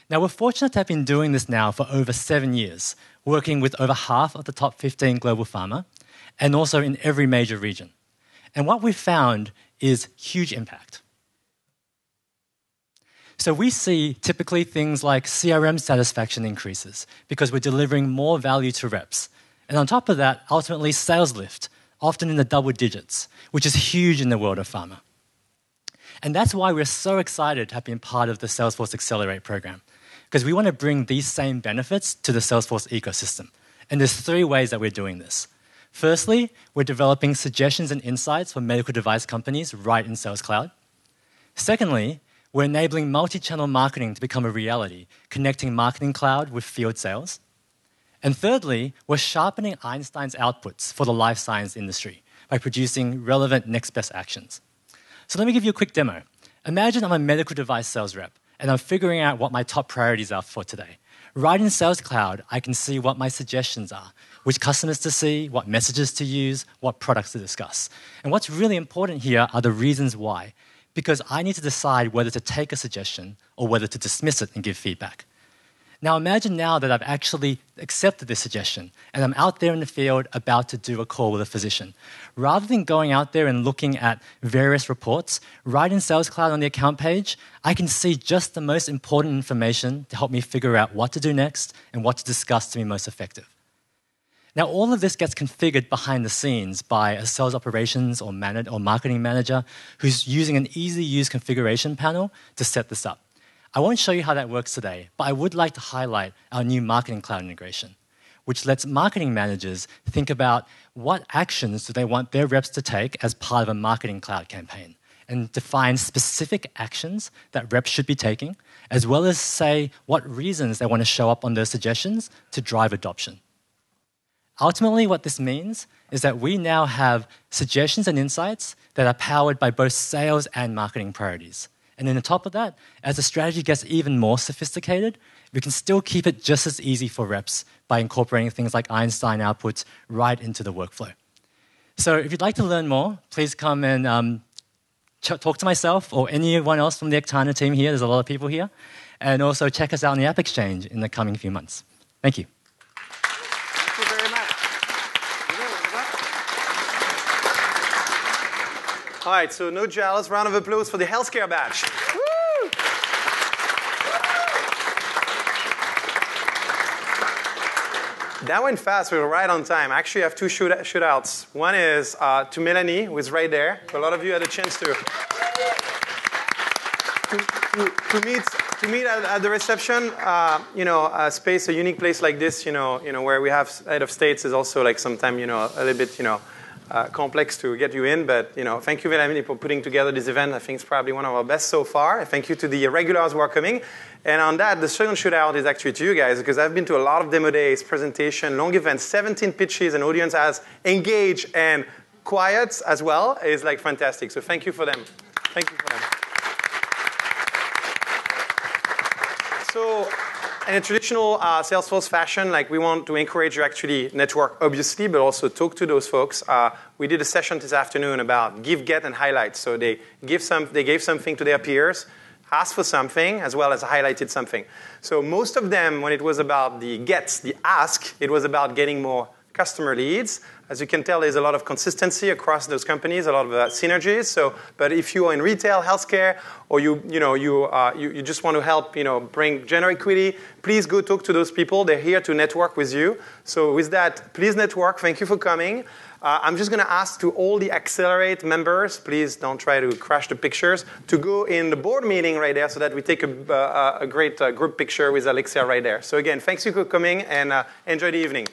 Now, we're fortunate to have been doing this now for over 7 years, working with over half of the top 15 global pharma and also in every major region. And what we've found is huge impact. So we see typically things like CRM satisfaction increases because we're delivering more value to reps. And on top of that, ultimately sales lift, often in the double digits, which is huge in the world of pharma. And that's why we're so excited to have been part of the Salesforce Accelerate program, because we want to bring these same benefits to the Salesforce ecosystem. And there's 3 ways that we're doing this. Firstly, we're developing suggestions and insights for medical device companies right in Sales Cloud. Secondly, we're enabling multi-channel marketing to become a reality, connecting Marketing Cloud with field sales. And thirdly, we're sharpening Einstein's outputs for the life science industry by producing relevant next best actions. So let me give you a quick demo. Imagine I'm a medical device sales rep, and I'm figuring out what my top priorities are for today. Right in Sales Cloud, I can see what my suggestions are, which customers to see, what messages to use, what products to discuss. And what's really important here are the reasons why, because I need to decide whether to take a suggestion or whether to dismiss it and give feedback. Now imagine now that I've actually accepted this suggestion and I'm out there in the field about to do a call with a physician. Rather than going out there and looking at various reports, right in Sales Cloud on the account page, I can see just the most important information to help me figure out what to do next and what to discuss to be most effective. Now, all of this gets configured behind the scenes by a sales operations or marketing manager who's using an easy-to-use configuration panel to set this up. I won't show you how that works today, but I would like to highlight our new Marketing Cloud integration, which lets marketing managers think about what actions do they want their reps to take as part of a Marketing Cloud campaign, and define specific actions that reps should be taking, as well as say what reasons they want to show up on those suggestions to drive adoption. Ultimately, what this means is that we now have suggestions and insights that are powered by both sales and marketing priorities. And then on top of that, as the strategy gets even more sophisticated, we can still keep it just as easy for reps by incorporating things like Einstein outputs right into the workflow. So if you'd like to learn more, please come and talk to myself or anyone else from the Aktana team here. There's a lot of people here. And also check us out on the AppExchange in the coming few months. Thank you. All right, so no jealous. Round of applause for the healthcare batch. Woo! That went fast. We were right on time. Actually, I have two shootouts. One is to Melanie, who is right there. A lot of you had a chance to meet at the reception. A space, a unique place like this, where we have head of states is also like sometimes, a little bit, complex to get you in, but thank you, Melanie, for putting together this event. I think it's probably one of our best so far. Thank you to the regulars who are coming. And on that, the second shootout is actually to you guys, because I've been to a lot of demo days, presentation, long events, 17 pitches, and audience as engaged and quiet as well. Is like fantastic. So thank you for them. Thank you for them. So, in a traditional Salesforce fashion, like we want to encourage you actually network, obviously, but also talk to those folks. We did a session this afternoon about give, get, and highlight. So they gave something to their peers, asked for something, as well as highlighted something. So most of them, when it was about the gets, the ask, it was about getting more customer leads. As you can tell, there's a lot of consistency across those companies, a lot of synergies. So, but if you are in retail, healthcare, or you just want to help, bring general equity, please go talk to those people. They're here to network with you. So with that, please network. Thank you for coming. I'm just going to ask to all the Accelerate members, please don't try to crash the pictures, to go in the board meeting right there so that we take a great group picture with Alexia right there. So again, thanks you for coming and enjoy the evening.